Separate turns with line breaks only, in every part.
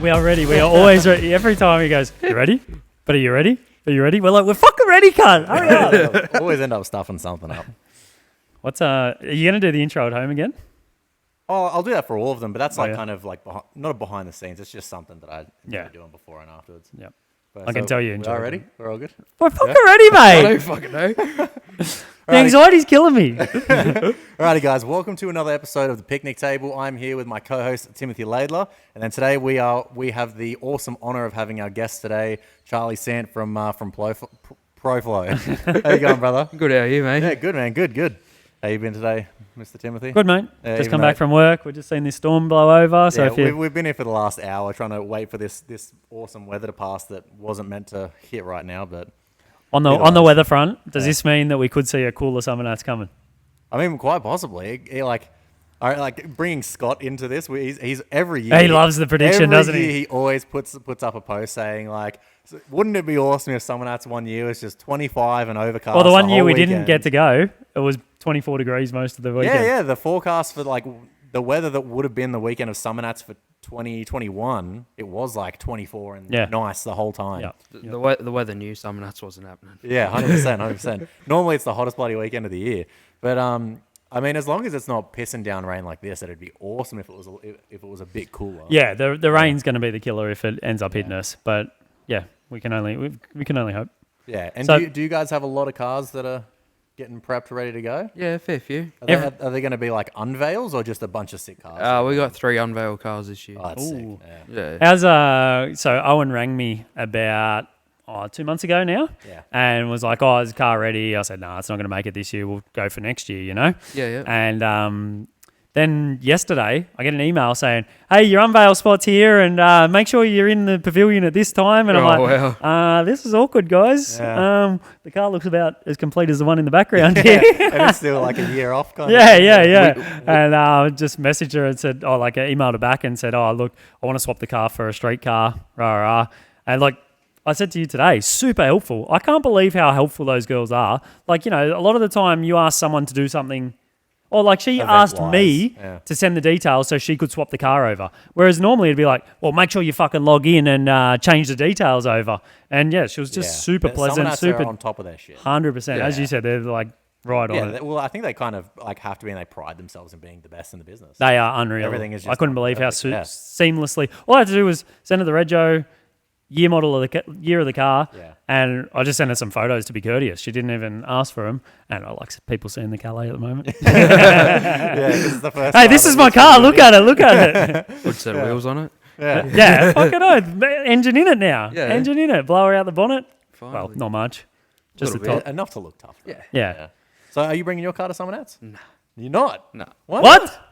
We are ready. We are always ready. Every time he goes, you ready? But are you ready? Are you ready? We're like, we're fucking ready, cunt. Hurry up.
Always end up stuffing something up.
Are you going to do the intro at home again?
Oh, I'll do that for all of them, but that's
yeah.
kind of like not a behind the scenes. It's just something that I enjoy doing before and afterwards.
Yep.
But
I can tell you enjoy.
We're ready? We're all good?
We're fucking ready, mate.
I don't fucking know.
The anxiety's killing me.
Alrighty, guys. Welcome to another episode of the Picnic Table. I'm here with my co-host Timothy Laidler, and then today we have the awesome honor of having our guest today, Charlie Sant from ProFlow. How you going, brother?
Good, how are you, mate?
Yeah, good, man. Good. How you been today, Mr. Timothy?
Good, mate. Just come back from work. We've just seen this storm blow over. So
we've been here for the last hour trying to wait for this awesome weather to pass that wasn't meant to hit right now, but
on the weather front, does this mean that we could see a cooler summer nights coming?
I mean, quite possibly. Bringing Scott into this. He's every year.
He loves the prediction, doesn't he?
Every year he always puts up a post saying wouldn't it be awesome if Summer Nights one year was just 25 and overcast?
Well, the one year we
weekend.
didn't get to go, it was 24 degrees most of the weekend.
Yeah. The forecast for the weather that would have been the weekend of Summer Nights for 2021, it was 24 and nice the whole time.
Yeah.
The weather knew Summer Nights wasn't happening.
Yeah, 100%. Normally it's the hottest bloody weekend of the year, but I mean, as long as it's not pissing down rain like this, it'd be awesome if it was a bit cooler.
Yeah, the rain's going to be the killer if it ends up hitting us, but yeah, we can only hope.
Yeah, and
so,
do you guys have a lot of cars that are getting prepped, ready to go?
Yeah, fair few.
Are they going to be unveils or just a bunch of sick cars?
We got 3 unveiled cars this year.
Oh, that's sick.
Yeah.
How's so Owen rang me about 2 months ago now, and was like, "Oh, is the car ready?" I said, "No, it's not going to make it this year. We'll go for next year." You know.
Yeah.
And then yesterday, I get an email saying, "Hey, your unveil spot's here, and make sure you're in the pavilion at this time." And I'm like,
wow.
"This is awkward, guys.
Yeah.
The car looks about as complete as the one in the background here."
And it's still a year off, kind of.
Yeah. And I just messaged her and said, I emailed her back and said, "Oh, look, I want to swap the car for a street car, rah. And I said to you today, super helpful. I can't believe how helpful those girls are. A lot of the time you ask someone to do something, or she asked me to send the details so she could swap the car over. Whereas normally it'd be like, well, make sure you fucking log in and change the details over. And yeah, she was just super pleasant, super
on top of their shit.
100%. As you said, they're right on it.
Well, I think they kind of have to be, and they pride themselves in being the best in the business.
They are unreal.
Everything is just
I couldn't believe how seamlessly. All I had to do was send her the rego, year of the car, and I just sent her some photos to be courteous. She didn't even ask for them, and I like people seeing the Calais at the moment.
This is the first.
Hey, this is my car. Look at it.
Good set of wheels on it.
Yeah, fucking oath. Engine in it now.
Yeah.
Engine in it. Blower out the bonnet.
Finally.
Well, not much. Just the
Little
top.
Enough to look tough.
Yeah.
So, are you bringing your car to Summer Nights?
No.
You're not.
No.
What?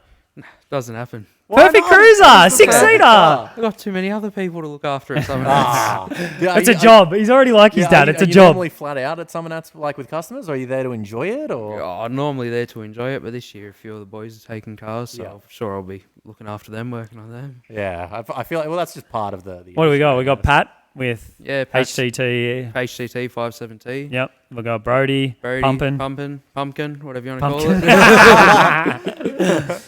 Doesn't happen.
Perfect cruiser, 6-seater.
I've got too many other people to look after at Summer Nights.
It's a job. He's already like his dad. It's a
Are you
job.
normally flat out at Summer Nights with customers, or are you there to enjoy it? Or
I'm normally there to enjoy it, but this year a few of the boys are taking cars, so I'm sure I'll be looking after them, working on them.
yeah, I feel like that's just part of the
What do we got? We got Pat with HTT.
HTT 57T.
Yep. We got Brody
Pumpkin, whatever you want to call it.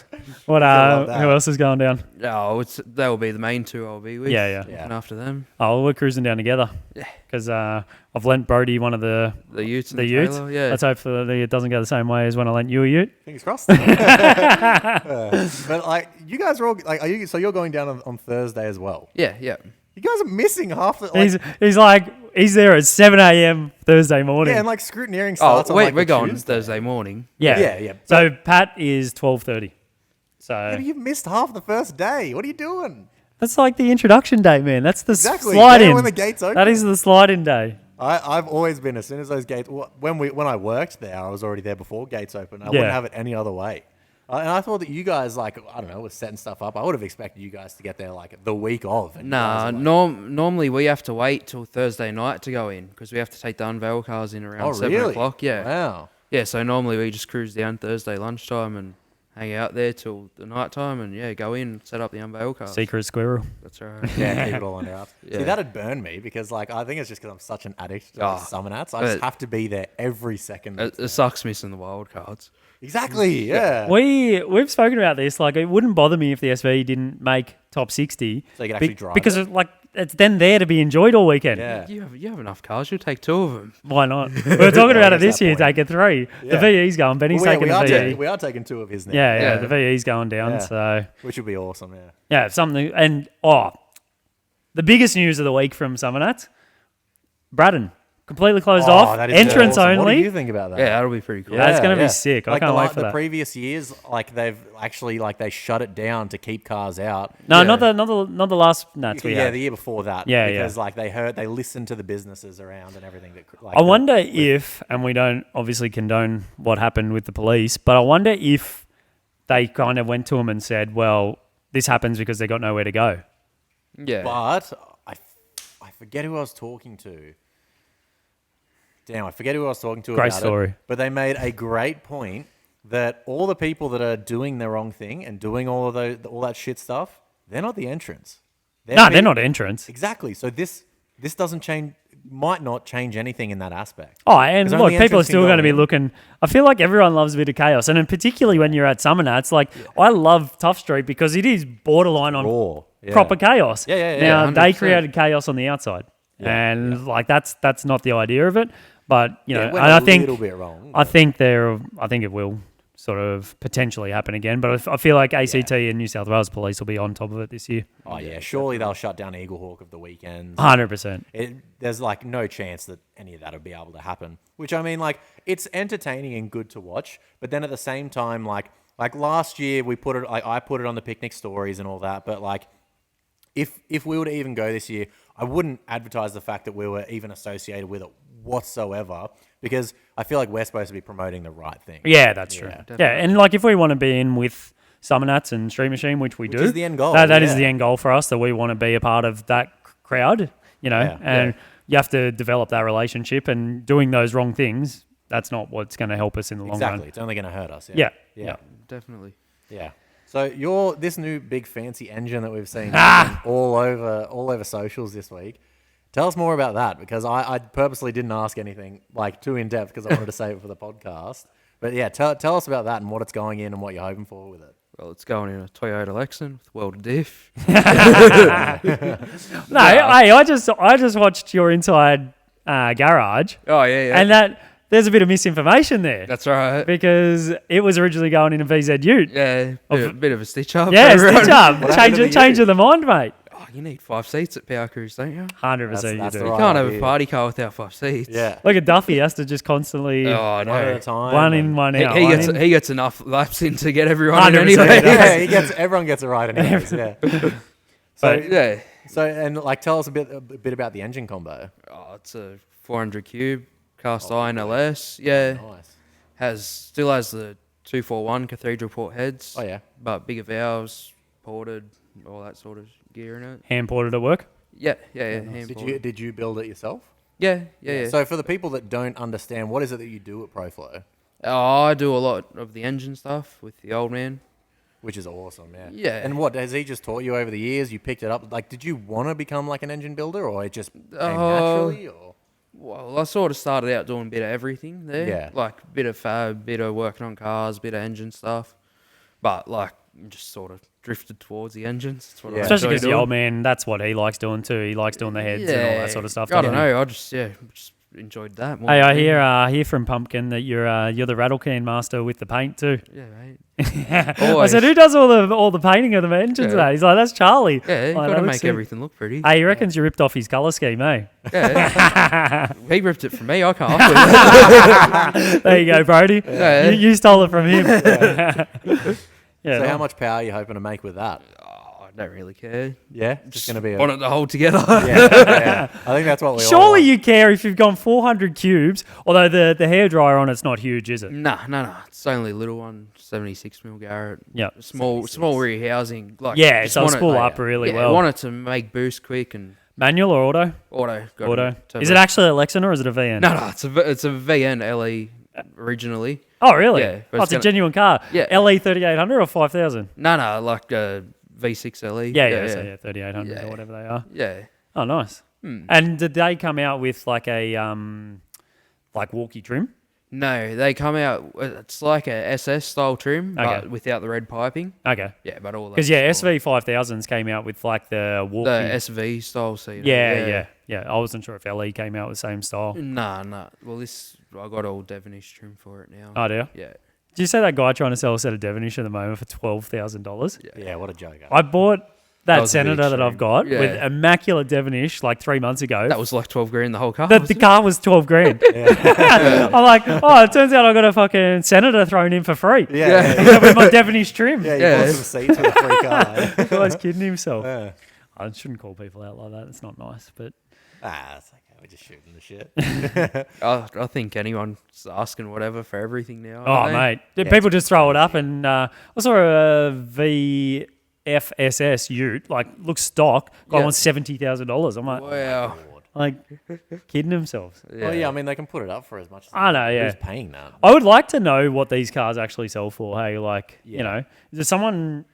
What? Who else is going down?
That will be the main 2 I'll be with.
Yeah.
Looking after them.
Oh, we're cruising down together.
Yeah.
Because I've lent Brody one of the
utes.
The utes.
Yeah.
Let's hope that it doesn't go the same way as when I lent you a ute.
Fingers crossed. But you guys are all so you're going down on Thursday as well.
Yeah.
You guys are missing half the.
He's there at 7 a.m. Thursday morning.
Yeah, and scrutineering starts.
We're going Thursday morning.
Yeah. So Pat is 12:30. So
you've missed half the first day. What are you doing?
That's the introduction day, man. That's the slide
yeah,
in.
when the gates open.
That is the slide in day.
I've always been, as soon as those gates, when I worked there, I was already there before gates open. I wouldn't have it any other way. And I thought that you guys, I don't know, was setting stuff up. I would have expected you guys to get there the week of.
Normally we have to wait till Thursday night to go in because we have to take the unveil cars in around 7 o'clock. Yeah.
Wow.
Yeah, so normally we just cruise down Thursday lunchtime and hang out there till the night time and go in, set up the unveil cars.
Secret squirrel.
That's right.
Yeah, keep it all under wraps.
Yeah.
See, that'd burn me because, like, I think it's just because I'm such an addict to summer nats. I just have to be there every second.
It sucks missing the wild cards.
Exactly, yeah.
We've spoken about this. Like, it wouldn't bother me if the SV didn't make top 60.
So you can actually drive
because
it?
It's then there to be enjoyed all weekend.
Yeah.
You have enough cars. You'll take 2 of them.
Why not? We were talking about it this year,
point.
taking 3.
Yeah.
The VE's going. Benny's
Well,
taking
we are
the VE.
we are taking 2 of his now.
Yeah, the VE's going down.
Yeah.
So
Which would be awesome, yeah.
yeah, something. And the biggest news of the week from Summernats, Braddon completely closed off.
That is
entrance
awesome.
only.
What do you think about that?
Yeah, that'll be pretty cool.
That's gonna be sick. I can't wait for
the
that.
previous years, like they've actually they shut it down to keep cars out.
No,
Yeah.
not the last Nats we
Yeah,
had.
the year before that.
Yeah,
because they listened to the businesses around and everything. That
I wonder if, and we don't obviously condone what happened with the police, but I wonder if they kind of went to them and said, well, this happens because they got nowhere to go.
Yeah.
But I forget who I was talking to. Damn, I forget who I was talking to
Great
about
story.
it. But they made a great point that all the people that are doing the wrong thing and doing all that shit stuff, they're not the entrance.
They're not entrance.
Exactly. So this doesn't change, might not change anything in that aspect.
Oh, and
'Cause
look,
only
people are
entrance can
still
go
going to be
in.
looking. I feel like everyone loves a bit of chaos, and then particularly when you're at Summer Nats, I love Tough Street because it is borderline on
Raw. Yeah.
proper chaos.
Yeah.
Now they
100%.
created chaos on the outside, and that's not the idea of it. But you know,
went
and
a
I think
little bit wrong.
I think it will sort of potentially happen again. But I feel like ACT and New South Wales Police will be on top of it this year.
Oh yeah, surely they'll shut down Eagle Hawk of the weekends.
100%.
There's no chance that any of that will be able to happen. Which I mean, it's entertaining and good to watch, but then at the same time, like last year we put it, I put it on the picnic stories and all that. But if we were to even go this year, I wouldn't advertise the fact that we were even associated with it whatsoever, because I feel like we're supposed to be promoting the right thing.
Yeah, that's true.
Yeah.
Yeah, and if we want to be in with Summer Nats and Street Machine, which we do,
is the end goal,
That is
yeah.
the end goal for us. That we want to be a part of that crowd, and you have to develop that relationship. And doing those wrong things, that's not what's going to help us in the long
Exactly.
run.
It's only going to hurt us.
Yeah.
Definitely.
Yeah. So this new big fancy engine that we've seen all over socials this week. Tell us more about that, because I purposely didn't ask anything too in depth because I wanted to save it for the podcast. But yeah, tell us about that and what it's going in and what you're hoping for with it.
Well, it's going in a Toyota Lexan with welded diff.
No, I just watched your inside garage,
Oh, yeah.
and there's a bit of misinformation there.
That's right.
Because it was originally going in a VZ Ute.
Yeah, bit of a stitch up.
Yeah,
for everyone.
stitch up.
What happened to the
Change of the mind, mate.
Oh, you need 5 seats at Power Cruise, don't you?
100%
That's
you
the
do.
right
You can't have
idea.
a party car without 5 seats.
Yeah.
Look at Duffy, he has to just constantly
Oh, I
One at a
know.
time.
one in, one out.
He gets enough laps in to get everyone in
100%
anyway.
he does.
Yeah, everyone gets it right anyways. Yeah.
But-
Yeah.
So and tell us a bit about the engine combo.
Oh, it's a 400 cube cast iron LS. Yeah.
Nice.
Still has the 241 cathedral port heads.
Oh yeah.
But bigger valves, ported, all that sort of gear in it.
Hand ported at work.
Yeah. Hand
Did you build it yourself?
Yeah.
So for the people that don't understand, what is it that you do at ProFlow?
Oh, I do a lot of the engine stuff with the old man.
Which is awesome, yeah.
Yeah.
And what has he just taught you over the years? You picked it up. Did you want to become an engine builder, or it just came naturally? Or
Well, I sort of started out doing a bit of everything there.
Yeah.
Like a bit of fab, bit of working on cars, bit of engine stuff. But just sort of drifted towards the engines. That's what I
Especially
enjoy
because the
doing.
old man, that's what he likes doing too. He likes doing the heads and all that sort of stuff.
I
doesn't
don't
he?
know. I just enjoyed that more.
Hey,
than
I
anything.
hear from Pumpkin that you're the rattle can master with the paint too.
Yeah, mate.
I said, who does all the painting of the engines?
Yeah.
Today? He's like, that's Charlie.
Yeah, you
Like,
got
that
to
looks
make
sick.
everything look pretty.
Hey, he reckons you ripped off his colour scheme, eh?
Yeah. He ripped it from me. I can't.
There you go, Brody.
Yeah.
You stole it from him. Yeah.
so how much power are you hoping to make with that?
Oh, I don't really care.
Yeah, just going to be.
Want it to hold together.
Yeah. I think that's what we all
Surely
want.
you care if you've gone 400 cubes, although the hairdryer on it's not huge, is it?
Nah. It's only a little one, 76 mil Garrett.
Yeah.
Small rehousing.
Yeah,
just
so
want it-
spool up really
yeah,
well.
want it to make boost quick and
Manual or auto?
auto. got
Auto.
it, turbo.
Is it actually a Lexan or is it a VN?
No, it's a VN LE originally.
Oh, really?
Yeah, but
Oh,
it's
it's a genuine car.
Yeah.
LE 3800 or 5000?
No, like V6 LE.
Yeah, so 3800
Yeah.
or whatever they are.
Yeah.
Oh, nice. And did they come out with like a like walkie trim?
No, they come out. It's like a SS style trim,
Okay.
but without the red piping.
Okay.
Yeah, but all
Because SV 5000s came out with like the walkie.
the SV style seat.
Yeah. I wasn't sure if LE came out with the same style.
Nah. Well, I got all Devonish trim for it now.
Oh, do you?
Yeah.
Did you say that guy trying to sell a set of Devonish at the moment for $12,000?
Yeah, what a joke.
I bought
That
that
was a bit
Senator that I've got
extreme.
with
Yeah.
immaculate Devonish like 3 months ago.
That was like 12 grand the whole car.
The
wasn't it?
car was 12 grand. I'm like, oh, it turns out I got a fucking Senator thrown in for free.
Yeah.
With my Devonish trim.
Yeah, you
Yeah.
bought some seats with a free car.
The guy's kidding himself.
Yeah.
I shouldn't call people out like that. It's not nice. But
It's okay. We're just shooting the shit.
I think anyone's asking whatever for everything now.
oh,
aren't they?
mate,
Yeah,
people
it's
just throw it up. And I saw a VFSS Ute, like looks stock. Guy
Yeah.
wants $70,000. I'm
Wow.
like kidding themselves.
Well, yeah, I mean, they can put it up for as much as
I know, yeah.
Who's paying that?
I would like to know what these cars actually sell for. Hey, like you
Yeah.
know, does someone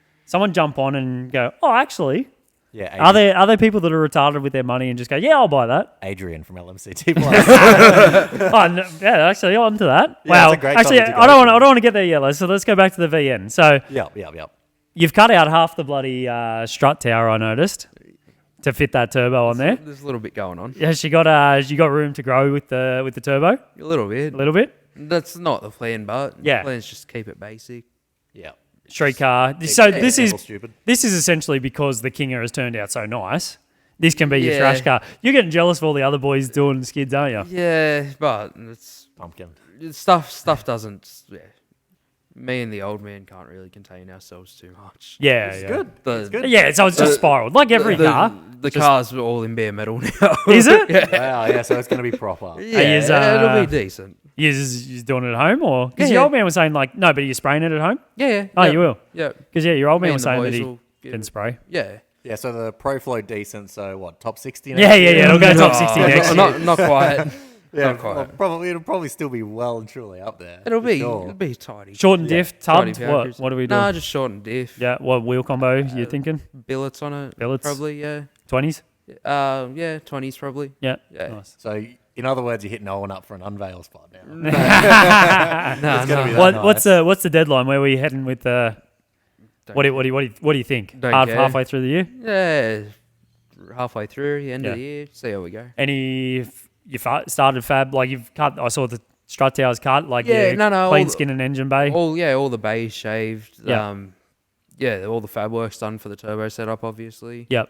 jump on and go, oh, actually,
Yeah,
are there people that are retarded with their money and just go, yeah, I'll buy that?
Adrian from LMCT Plus.
Oh, no, yeah, actually, I'm to that.
Yeah,
Wow,
it's a great
actually,
topic to
I
go
don't want to get there yellow. So let's go back to the VN. So
Yep.
you've cut out half the bloody strut tower. I noticed to fit that turbo on there.
There's a little bit going on.
Yeah, she got room to grow with the turbo
A little bit.
a little bit.
That's not the plan, but
Yeah.
the plan's just keep it basic.
Yep.
Street car. So
Yeah,
this is
stupid.
This is essentially because the Kinger has turned out so nice. This can be your
Yeah.
thrash car. You're getting jealous of all the other boys doing skids, aren't you?
Yeah, but
Pumpkin.
stuff doesn't. Yeah, me and the old man can't really contain ourselves too much.
Yeah,
It's
yeah.
good. It's good.
Yeah, so it's just spiraled like every car.
The car's all in bare metal now.
Is it?
Wow, yeah, so it's going to be proper.
Yeah,
is,
it'll be decent.
You're doing it at home, or because
Yeah,
your
yeah.
old man was saying like, no, but are you spraying it at home?
Yeah.
Oh, you will.
Yeah.
Because your old
Me
man
and
was
the
saying that
boys
he
will get
can
it.
spray.
Yeah.
Yeah, so the Pro Flow decent, so what, top 60 now?
Yeah. It'll go top 60 next year.
Not quite.
Yeah,
Not quite.
well, it'll probably still be well and truly up there.
It'll
for
be
sure.
tidy.
Short and diff,
Tidy
tubbed.
package.
What are we doing?
Nah, just short and diff.
Yeah, what wheel combo you thinking?
Billets on it.
Billets?
Probably, yeah.
20s?
Yeah, 20s probably.
Yeah.
Yeah.
Nice.
So, in other words, you're hitting Owen up for an unveil spot now.
Nah,
It's gonna be
nah.
that
What's the deadline? Where are we heading with the? What do you think?
Don't care.
Halfway through the year?
Yeah, halfway through, the end
Yeah.
of the year. See how we go.
You started fab like you've cut. I saw the strut towers cut like
Yeah,
you
no,
clean
all-
skin and engine bay.
All the bays shaved.
Yeah.
All the fab work's done for the turbo setup, obviously.
Yep.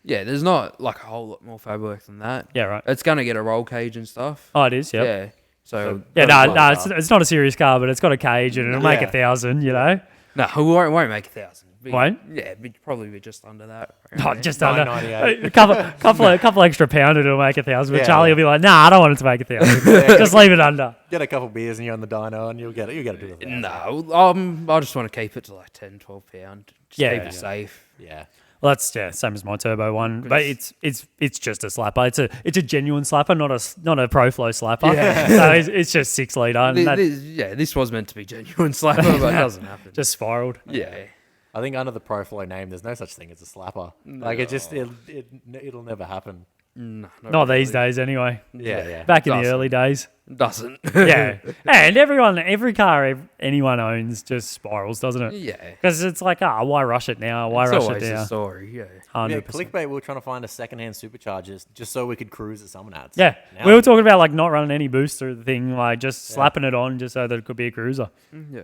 Yeah, there's not like a whole lot more fab work than that.
Yeah. Right.
It's gonna get a roll cage and stuff.
Oh, it is. Yep.
Yeah. So
Yeah.
Got a
No.
roll
It's not a serious car, but it's got a cage and it'll make
Yeah.
1,000. You know.
no, we won't make 1,000.
Won't?
Yeah, we'd probably be just under that.
Oh, just under
998.
a couple extra pounded it'll make 1,000. But
Yeah,
Charlie
yeah.
will be like, nah, I don't want it to make 1,000. Just leave it under.
Get a couple beers and you're on the dyno and you'll get it. You'll get it to the
No, I just want to keep it to like 10, 12 pound. Just
Yeah,
keep
yeah.
it safe.
Yeah.
Well, that's same as my turbo one, but it's just a slapper. It's a genuine slapper, not a pro flow slapper.
Yeah.
So it's just 6 litre, and that
This was meant to be genuine slapper, but it doesn't happen.
just spiraled.
Yeah.
I think under the Pro Flow name, there's no such thing as a slapper. Like, it'll never happen.
No,
Not these
really.
days, anyway.
Yeah.
Back in the
Doesn't.
early days,
Doesn't.
yeah. And every car anyone owns just spirals, doesn't it?
Yeah.
Because it's like, why rush it now? Why
It's
rush it
always a
now?
story. Yeah.
100%.
Yeah, clickbait, we were trying to find a secondhand supercharger just so we could cruise at Summonats.
Yeah,
Now-
we were talking about like not running any booster thing, like just slapping it on just so that it could be a cruiser.
Yeah.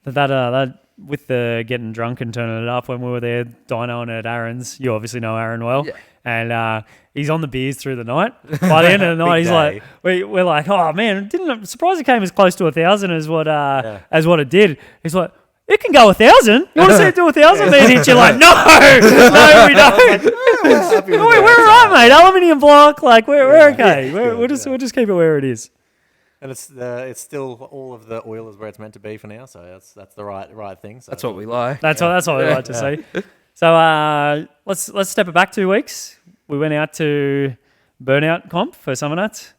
But that with the getting drunk and turning it up when we were there dynoing at Aaron's, you obviously know Aaron well,
Yeah.
and he's on the beers through the night. By the end of the night,
Big
he's
day.
like, we're like, oh man, I'm surprised it came as close to 1,000 as what it did. He's like, it can go 1,000. You want to see it do 1,000? Then hit you like, no, we don't.
We're happy with
We're
that.
right, mate. Aluminium block, like we're okay. We'll just keep it where it is.
And it's still all of the oil is where it's meant to be for now, so that's the right thing. So
That's what we like.
That's what we like to see. So let's step it back 2 weeks. We went out to Burnout Comp for Summer Nuts.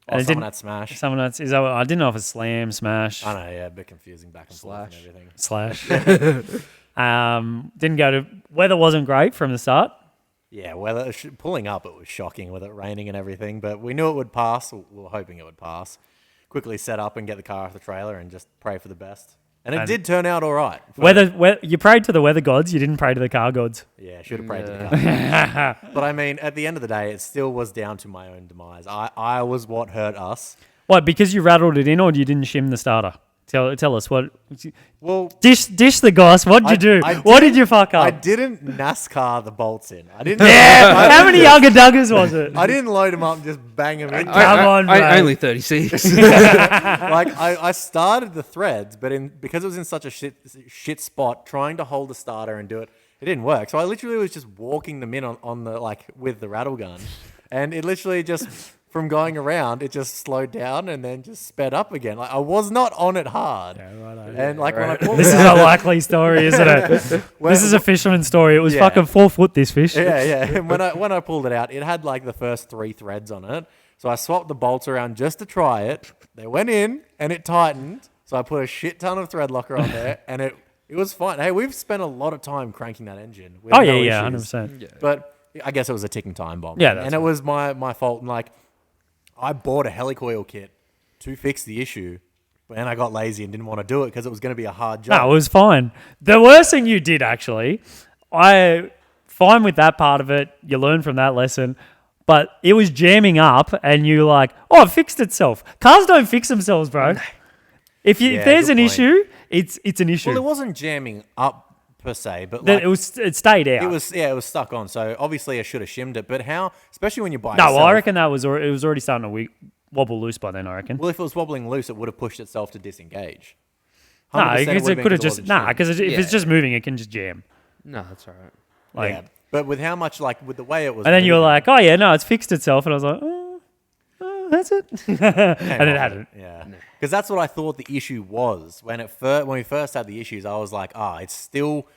Oh,
it
someone
didn't-
had smash.
Someone else, is that what, I didn't know if it's slam, smash,
I know, yeah, a bit confusing back and forth and
Slash.
everything.
slash. Didn't go to, weather wasn't great from the start.
Yeah, weather pulling up, it was shocking with it raining and everything, but we knew it would pass. We were hoping it would pass. Quickly set up and get the car off the trailer and just pray for the best. And it
And-
did turn out all right.
You prayed to the weather gods, you didn't pray to the car gods.
Yeah, should have prayed to the
Yeah.
car. But I mean, at the end of the day, it still was down to my own demise. I was what hurt us.
What, because you rattled it in or you didn't shim the starter? Tell us what.
Well,
Dish the goss. What'd you do? What did you fuck
I
up?
didn't NASCAR the bolts in. I didn't.
Yeah. How many Younger Duggers was it?
I didn't load them up and just bang them in.
Come on, mate.
Only 36.
Like I started the threads, but because it was in such a shit spot, trying to hold the starter and do it, it didn't work. So I literally was just walking them in on the with the rattle gun, and it literally just from going around, it just slowed down and then just sped up again. Like I was not on it hard, and like when I pulled
This
it
is
out,
a likely story, isn't it? This is a fisherman's story. It was
Yeah.
fucking 4 foot, this fish.
yeah. And when I pulled it out, it had like the first 3 threads on it. So I swapped the bolts around just to try it. They went in and it tightened. So I put a shit ton of thread locker on there, and it was fine. Hey, we've spent a lot of time cranking that engine. We
Oh,
have
yeah,
no
yeah,
issues.
100%.
Yeah.
But I guess it was a ticking time bomb.
Yeah, that's
and it was my fault. And like, I bought a helicoil kit to fix the issue, and I got lazy and didn't want to do it because it was going to be a hard job.
No, it was fine. The worst thing you did, actually, fine with that part of it. You learn from that lesson. But it was jamming up, and you like, oh, it fixed itself. Cars don't fix themselves, bro. If
Yeah,
there's
good
an
point.
issue, it's an issue.
Well, it wasn't jamming up per se, but like,
It stayed out.
it was stuck on. So obviously I should have shimmed it. But how, especially when you buy
No,
it
well, I
yourself-
reckon it was already starting to wobble loose by then, I reckon.
Well, if it was wobbling loose, it would have pushed itself to disengage.
No,
100%
because
would've
it
been
could have
'cause it
just
wasn't shimmed.
because if it's
Yeah.
just moving, it can just jam.
No, that's all right.
Like,
Yeah, but with how much, like with the way it was,
and then you were
moving-
like, oh yeah, no, it's fixed itself, and I was like, that's it, and it hadn't.
Yeah, because that's what I thought the issue was when we first had the issues. I was like, it's still,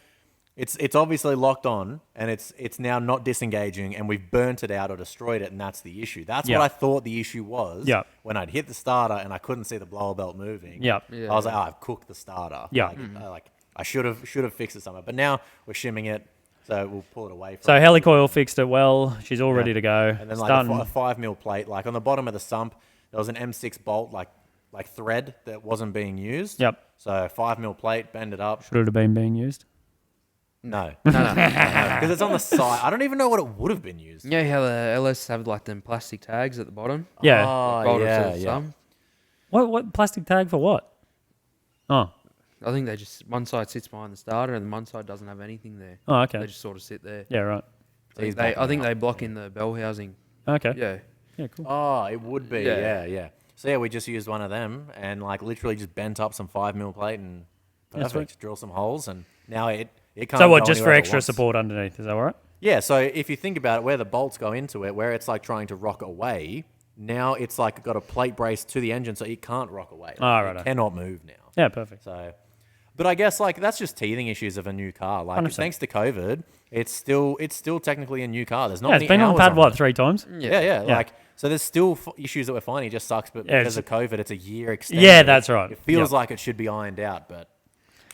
it's obviously locked on, and it's now not disengaging, and we've burnt it out or destroyed it, and that's the issue. That's
Yeah.
what I thought the issue was.
Yeah.
When I'd hit the starter and I couldn't see the blower belt moving.
Yeah.
Yeah.
I was like, I've cooked the starter.
Yeah.
Like I should have fixed it somewhere, but now we're shimming it, so we'll pull it away. From
So
it.
helicoil fixed it well. She's all ready to go.
And then like
Starting-
a 5 mil plate, like on the bottom of the sump, there was an M6 bolt, like thread that wasn't being used.
Yep.
So 5 mil plate, bend it up.
Should it have been being used?
No,
No.
because it's on the side. I don't even know what it would have been used.
You know how the LS have like them plastic tags at the bottom?
Yeah.
Oh,
Bolted to
yeah,
the
yeah.
thumb?
What plastic tag for what? Oh.
I think they just one side sits behind the starter and one side doesn't have anything there.
Oh, okay.
They just sort of sit there.
Yeah, right.
So he's
They,
backing
I think
up.
they block in the bell housing.
Okay.
Yeah.
Yeah, cool.
Oh, it would be. Yeah,
Yeah.
yeah. So yeah, we just used one of them and like literally just bent up some 5 mil plate and
That's
perfect.
right.
Drill some holes and now it can't.
So what?
go
Just for
anywhere it
extra
wants.
support underneath? Is that all right?
Yeah, so if you think about it, where the bolts go into it, where it's like trying to rock away, now it's like got a plate brace to the engine, so it can't rock away.
Oh,
Like,
righto.
it cannot move now.
Yeah, perfect.
So, but I guess like that's just teething issues of a new car. Like
100%.
thanks to COVID, it's still technically a new car. There's not
Yeah, it's
many
been on the
hours
pad
it.
what 3 times?
Yeah, yeah,
Yeah.
like so. There's still issues that we're finding. It just sucks, but
Yeah,
because of
it's-
COVID, it's a year extended.
Yeah, that's right.
It feels
Yep.
like it should be ironed out, but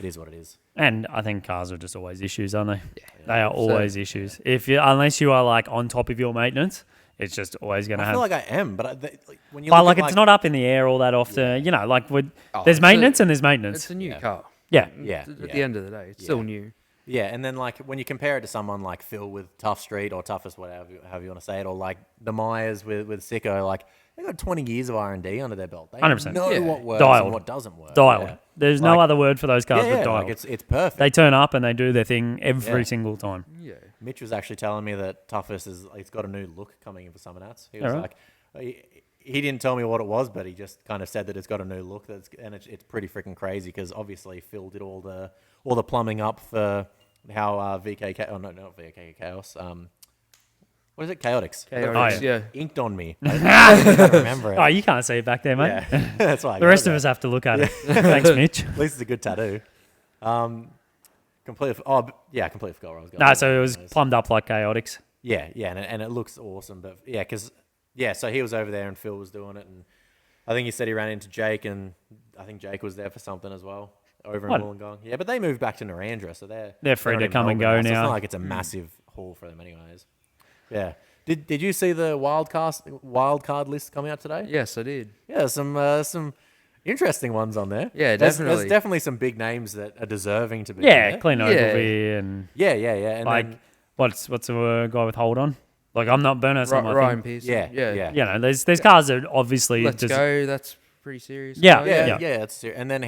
it is what it is.
And I think cars are just always issues, aren't they?
Yeah.
They are always issues. Unless you are like on top of your maintenance, it's just always going to
I
have.
feel like I am, but like, when you
But
look
like
at,
it's not up in the air all that often. You know, like
Oh,
there's
it's
maintenance
a-
and there's
It's
maintenance.
a new
Yeah.
car.
Yeah.
Yeah,
At
yeah.
the end of the day, it's still new.
Yeah, and then like when you compare it to someone like Phil with Tough Street or Toughest, however you want to say it, or like the Myers with Sicko, like they got 20 years of R&D under their belt. They
100%.
know
Yeah.
what works
Dialed.
and what doesn't work.
Dialed.
Yeah.
There's
Like-
no other word for those cars
Yeah,
but dialed.
like it's perfect.
They turn up and they do their thing every
Yeah.
single time.
Yeah.
Mitch was actually telling me that Toughest it's got a new look coming in for Summer Nats. He was
Alright.
like, he didn't tell me what it was, but he just kind of said that it's got a new look. And it's pretty freaking crazy because obviously Phil did all the plumbing up for how VK, oh no, not VK Chaos. What is it? Chaotix.
Chaotix,
yeah.
yeah.
Inked on me. I don't remember it.
Oh, you can't see it back there, mate.
Yeah, that's why. I
The
got
rest
it
of us
there.
have to look at it. Thanks, Mitch.
At least it's a good tattoo. Completely. I completely forgot where I was going.
No, so it was plumbed up like chaotix.
Yeah, and it looks awesome. But yeah, because yeah, so he was over there and Phil was doing it, and I think he said he ran into Jake, and I think Jake was there for something as well over in Wollongong. Yeah, but they moved back to Narrandera, so they're
free
not
to
in
come and
Melbourne
go
So it's
now.
not like it's a massive haul for them, anyways. Yeah. Did you see the wild card list coming out today?
Yes, I did.
Yeah, some interesting ones on there.
Yeah,
There's
definitely.
definitely some big names that are deserving to be
Yeah,
there.
Clint
Yeah.
Ogilvy and
Yeah. And
like
then,
what's the guy with hold on? Like I'm not Bernard's not my
Ryan
thing.
Pearson.
yeah.
You know, there's cars that obviously
Let's
just
go. That's pretty serious.
Yeah,
guy.
yeah, that's true. And then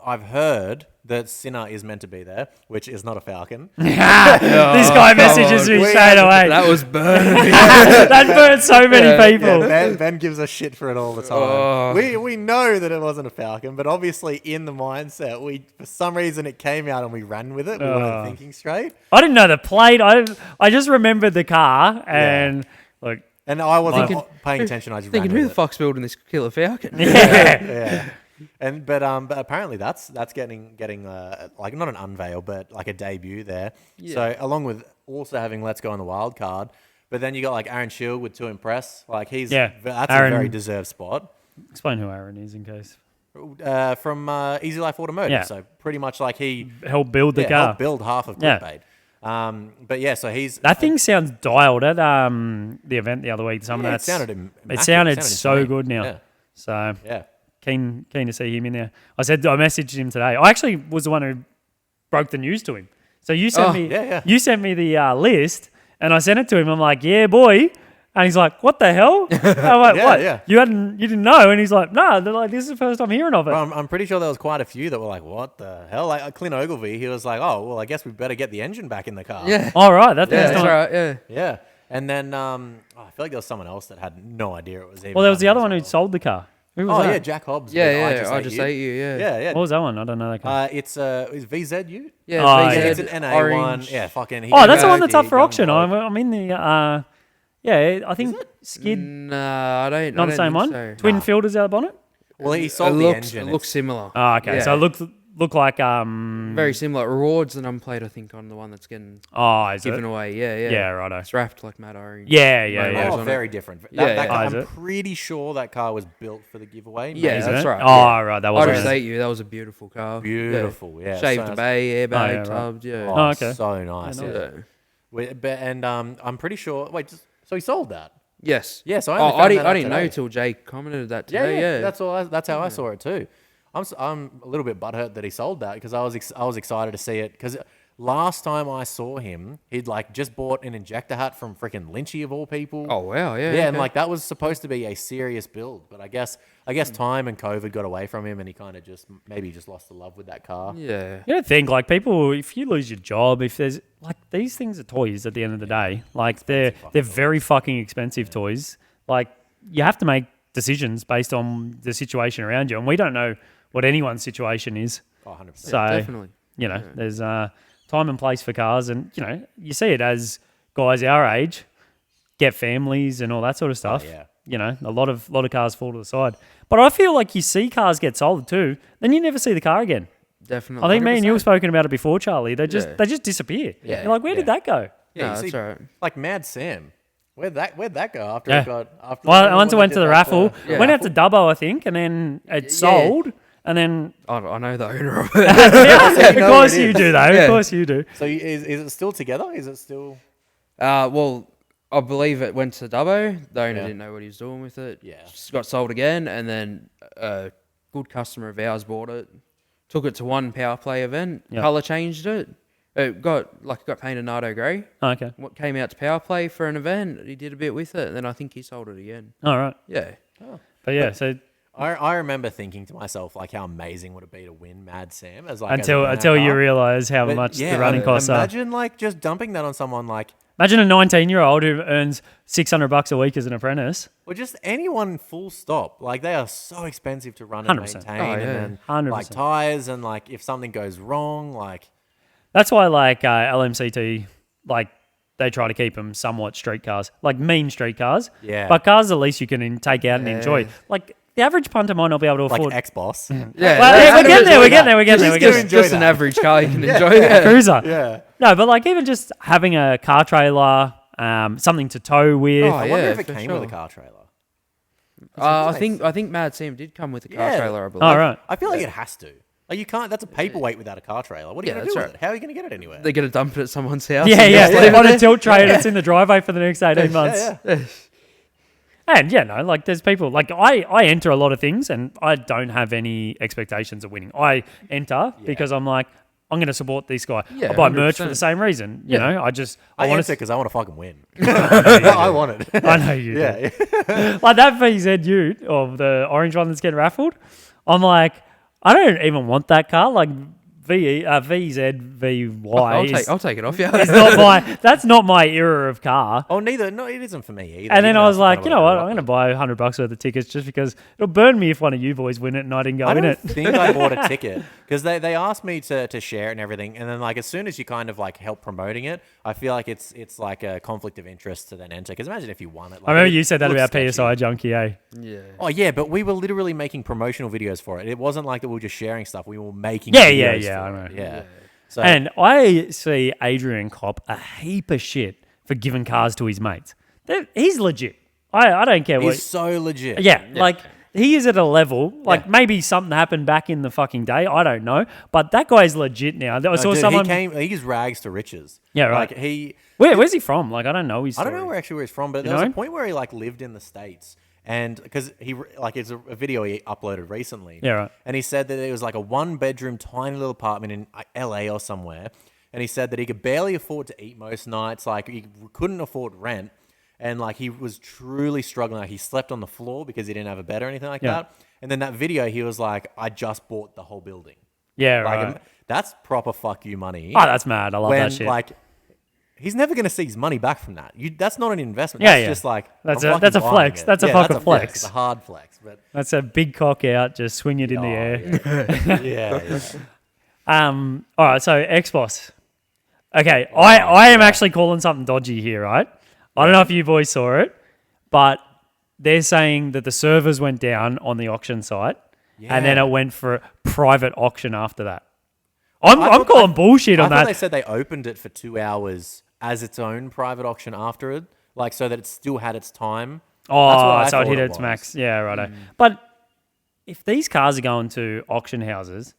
I've heard that Sinner is meant to be there, which is not a Falcon.
this guy messages me straight away.
That was burning.
That burnt so many people.
Ben gives a shit for it all the time.
Oh.
We know that it wasn't a Falcon, but obviously in the mindset, for some reason it came out and we ran with it. We weren't thinking straight.
I didn't know the plate. I just remembered the car and like
And I wasn't paying attention. I just
Thinking,
ran
who
with
the fuck's building this killer Falcon?
yeah. And but apparently that's getting like not an unveil but like a debut there.
Yeah.
So along with also having Let's Go on the wild card, but then you got like Aaron Shield with To Impress. Like that's
Aaron-
a very deserved spot.
explain who Aaron is in case
From Easy Life Automotive.
Yeah.
So pretty much like he
help build the car.
helped build half of
Yeah.
Clickbait. But yeah, so he's
That thing sounds dialed at the event the other week. Some of
it
that
sounded
it sounded so
insane.
good now.
Yeah.
So
Yeah.
keen to see him in there. I messaged him today. I actually was the one who broke the news to him. So you sent me
yeah.
you sent me the list and I sent it to him. I'm like, yeah, boy. And he's like, what the hell? I'm like,
Yeah,
what?
yeah.
You didn't know? And he's like, no. They're like, this is the first time hearing of it.
Well, I'm pretty sure there was quite a few that were like, what the hell? Like Clint Ogilvy, he was like, oh, well, I guess we better get the engine back in the car.
Yeah.
All right, that's
That's
not.
right. Yeah.
Yeah. And then I feel like there was someone else that had no idea it was even.
Well, there was the other
happening
one
as
who sold the car. Who
well.
was
Oh,
that?
yeah, Jack Hobbs.
Yeah,
with
yeah. I just ate you. Yeah.
Yeah.
What was that one? I don't know that car.
It's VZ Ute?
Yeah.
Oh,
VZ,
yeah.
It's an NA
orange.
one. Yeah, fucking.
Oh, that's the one that's
the
up for
young
auction.
bloke.
I'm in the. Yeah, I think Skid.
Nah, I don't.
Not
I
the
don't
same
think
one.
So.
Twin filters out the bonnet.
Well, he
It
sold the
looks,
engine.
it looks similar.
Oh, okay.
Yeah.
So it look like
Very similar. Rewards and unplayed, I think, on the one that's getting
Oh, is
given
it?
away. Yeah, yeah.
Yeah, righto.
It's wrapped like matte orange.
Yeah.
Oh,
on it.
very different.
Yeah,
That
yeah.
car,
Oh, is
I'm
it?
pretty sure that car was built for the giveaway.
Yeah,
Maybe.
that's
it?
right,
Oh,
yeah.
right. That
I
was
just
it.
ate you. That was a beautiful car.
Beautiful, yeah.
Shaved
So
bay, airbag,
yeah, right.
tubbed. Yeah.
Oh, okay.
So nice.
Yeah,
Yeah. And I'm pretty sure. Wait, so he sold that?
Yes.
Yes, I
Oh,
only
I
found
didn't.
that
I
out
didn't know
today.
till Jake commented that
Yeah,
today. Yeah.
That's how I saw it too. I'm a little bit butthurt that he sold that because I was excited to see it because last time I saw him, he'd like just bought an injector hat from freaking Lynchy of all people.
Oh wow. Yeah.
Yeah, and
okay.
like that was supposed to be a serious build, but I guess time and COVID got away from him, and he kind of maybe just lost the love with that car.
Yeah.
You don't think like people, if you lose your job, if there's like these things are toys at the end of the day, like they're very fucking expensive toys. Like you have to make decisions based on the situation around you, and we don't know what anyone's situation is.
Oh, 100%.
So
Definitely.
you know, there's time and place for cars, and you know, you see it as guys our age get families and all that sort of stuff.
yeah.
You know, a lot of cars fall to the side. But I feel like you see cars get sold too, then you never see the car again.
Definitely.
I think me and you
100%.
have spoken about it before, Charlie. They just
Yeah.
disappear.
Yeah.
You're like, where did
Yeah.
that go?
Yeah,
No,
you
that's
see,
all right.
like Mad Sam. Where'd that go after
Yeah.
it got after?
Well, once I
when
went
they
to
did
the
that,
raffle,
Yeah.
went out to Dubbo, I think, and then it sold, and then
I know the owner of it.
of
know
course
it
you
is.
do, though.
Yeah.
Of course you do.
So is it still together? Is it still?
Well, I believe it went to Dubbo. The owner
Yeah.
didn't know what he was doing with it.
Yeah.
Just got sold again, and then a good customer of ours bought it. Took it to one power play event.
Yep.
Color changed it. It got painted Nardo grey.
Oh, okay.
What came out to power play for an event? He did a bit with it, and then I think he sold it again.
All right.
Yeah.
But yeah, so
I remember thinking to myself like how amazing would it be to win Mad Sam as like
until you realise how much the running costs are.
Imagine like just dumping that on someone like,
Imagine a 19-year-old who earns $600 a week as an apprentice.
or just anyone full stop. Like they are so expensive to run and
100%.
maintain,
Oh, yeah.
and then
100%.
like tires and like if something goes wrong, like
That's why like LMCT, like they try to keep them somewhat street cars, like mean street cars.
Yeah.
But cars at least you can take out and enjoy. Like the average punter might not be able to
like
afford.
X-Boss.
Yeah.
Well, we're getting there. We're getting there. We're getting there. We're
Just
getting
enjoy
Just an
that.
average car you can enjoy. Yeah.
there. Cruiser.
Yeah.
No, but like even just having a car trailer something to tow with.
Oh,
I wonder
yeah,
if it
for
came
sure.
with a car trailer.
I think Mad Sam did come with a car
Yeah.
trailer, I believe.
All right.
I feel like it has to. Like you can't. That's a paperweight without a car trailer. What are you
Yeah,
going to do
that's
with it? How are you going to get it anywhere?
They're going to dump it at someone's house.
Yeah,
and
yeah.
just leave it
On a
there.
tilt tray, and it's in the driveway for the next 18 months.
Yeah.
And yeah, no, like there's people like I enter a lot of things and I don't have any expectations of winning. I enter because I'm like, I'm going to support this guy.
Yeah,
I buy merch for
100%.
the same reason. You
Yeah.
know, I
I
want
answer
to.
because I want to fucking win. I want it.
I know you.
Yeah.
Do. Like that VZ Ute of the orange one that's getting raffled. I'm like, I don't even want that car. Like VZVY.
I'll take it off you.
It's not my. That's not my era of car.
Oh, neither. No, it isn't for me either.
And then
Even
I
though
was
it's
like,
kind
you
of
know
what
what?
I
I'm
grew
going
up
to buy $100 worth of tickets just because it'll burn me if one of you boys win it and I didn't go
I
in
don't
it.
think I bought a ticket because they asked me to share it and everything, and then like as soon as you kind of like help promoting it, I feel like it's like a conflict of interest to then enter. Because imagine if you won it. Like,
I remember
it
you said that
looks
about
sketchy.
PSI Junkie, eh?
Yeah.
Oh yeah, but we were literally making promotional videos for it. It wasn't like that we were just sharing stuff. We were making
Yeah,
videos
yeah,
for
I
it.
know.
Yeah. So
And I see Adrian cop a heap of shit for giving cars to his mates. He's legit. I don't care what.
he's so legit.
Yeah, like he is at a level. Like maybe something happened back in the fucking day. I don't know, but that guy's legit now. I
No,
saw
dude,
someone.
he's rags to riches.
Yeah, right.
Like
Where's he from? Like I don't know.
I don't know where he's from, but there
know
was a
him?
point where he like lived in the States, and because he like it's a video he uploaded recently.
Yeah, right.
And he said that it was like a 1-bedroom tiny little apartment in LA or somewhere, and he said that he could barely afford to eat most nights, like he couldn't afford rent, and like he was truly struggling. Like he slept on the floor because he didn't have a bed or anything like
Yeah.
that. And then that video, he was like, "I just bought the whole building."
Yeah,
Like
right.
that's proper fuck you money.
Oh, that's mad. I love
when
that shit.
like he's never going to see his money back from that. That's not an investment.
Yeah,
That's
yeah.
just like
That's
I'm
a- that's a
fucking
flex.
buying it.
That's a
Yeah,
fucking flex.
It's a hard flex, but
That's a big cock out. Just swing it in the air.
yeah.
All right. So Xbox. Okay. I am actually calling something dodgy here, right? I don't know if you boys saw it, but they're saying that the servers went down on the auction site, and then
Yeah.
it went for private auction after that. I'm
thought-
calling bullshit
I
on
thought
that.
they said they opened it for 2 hours as its own private auction after it, like so that it still had its time. That's what
Oh,
I
so it
thought
hit
it
its
was.
max. Yeah, righto. But if these cars are going to auction houses,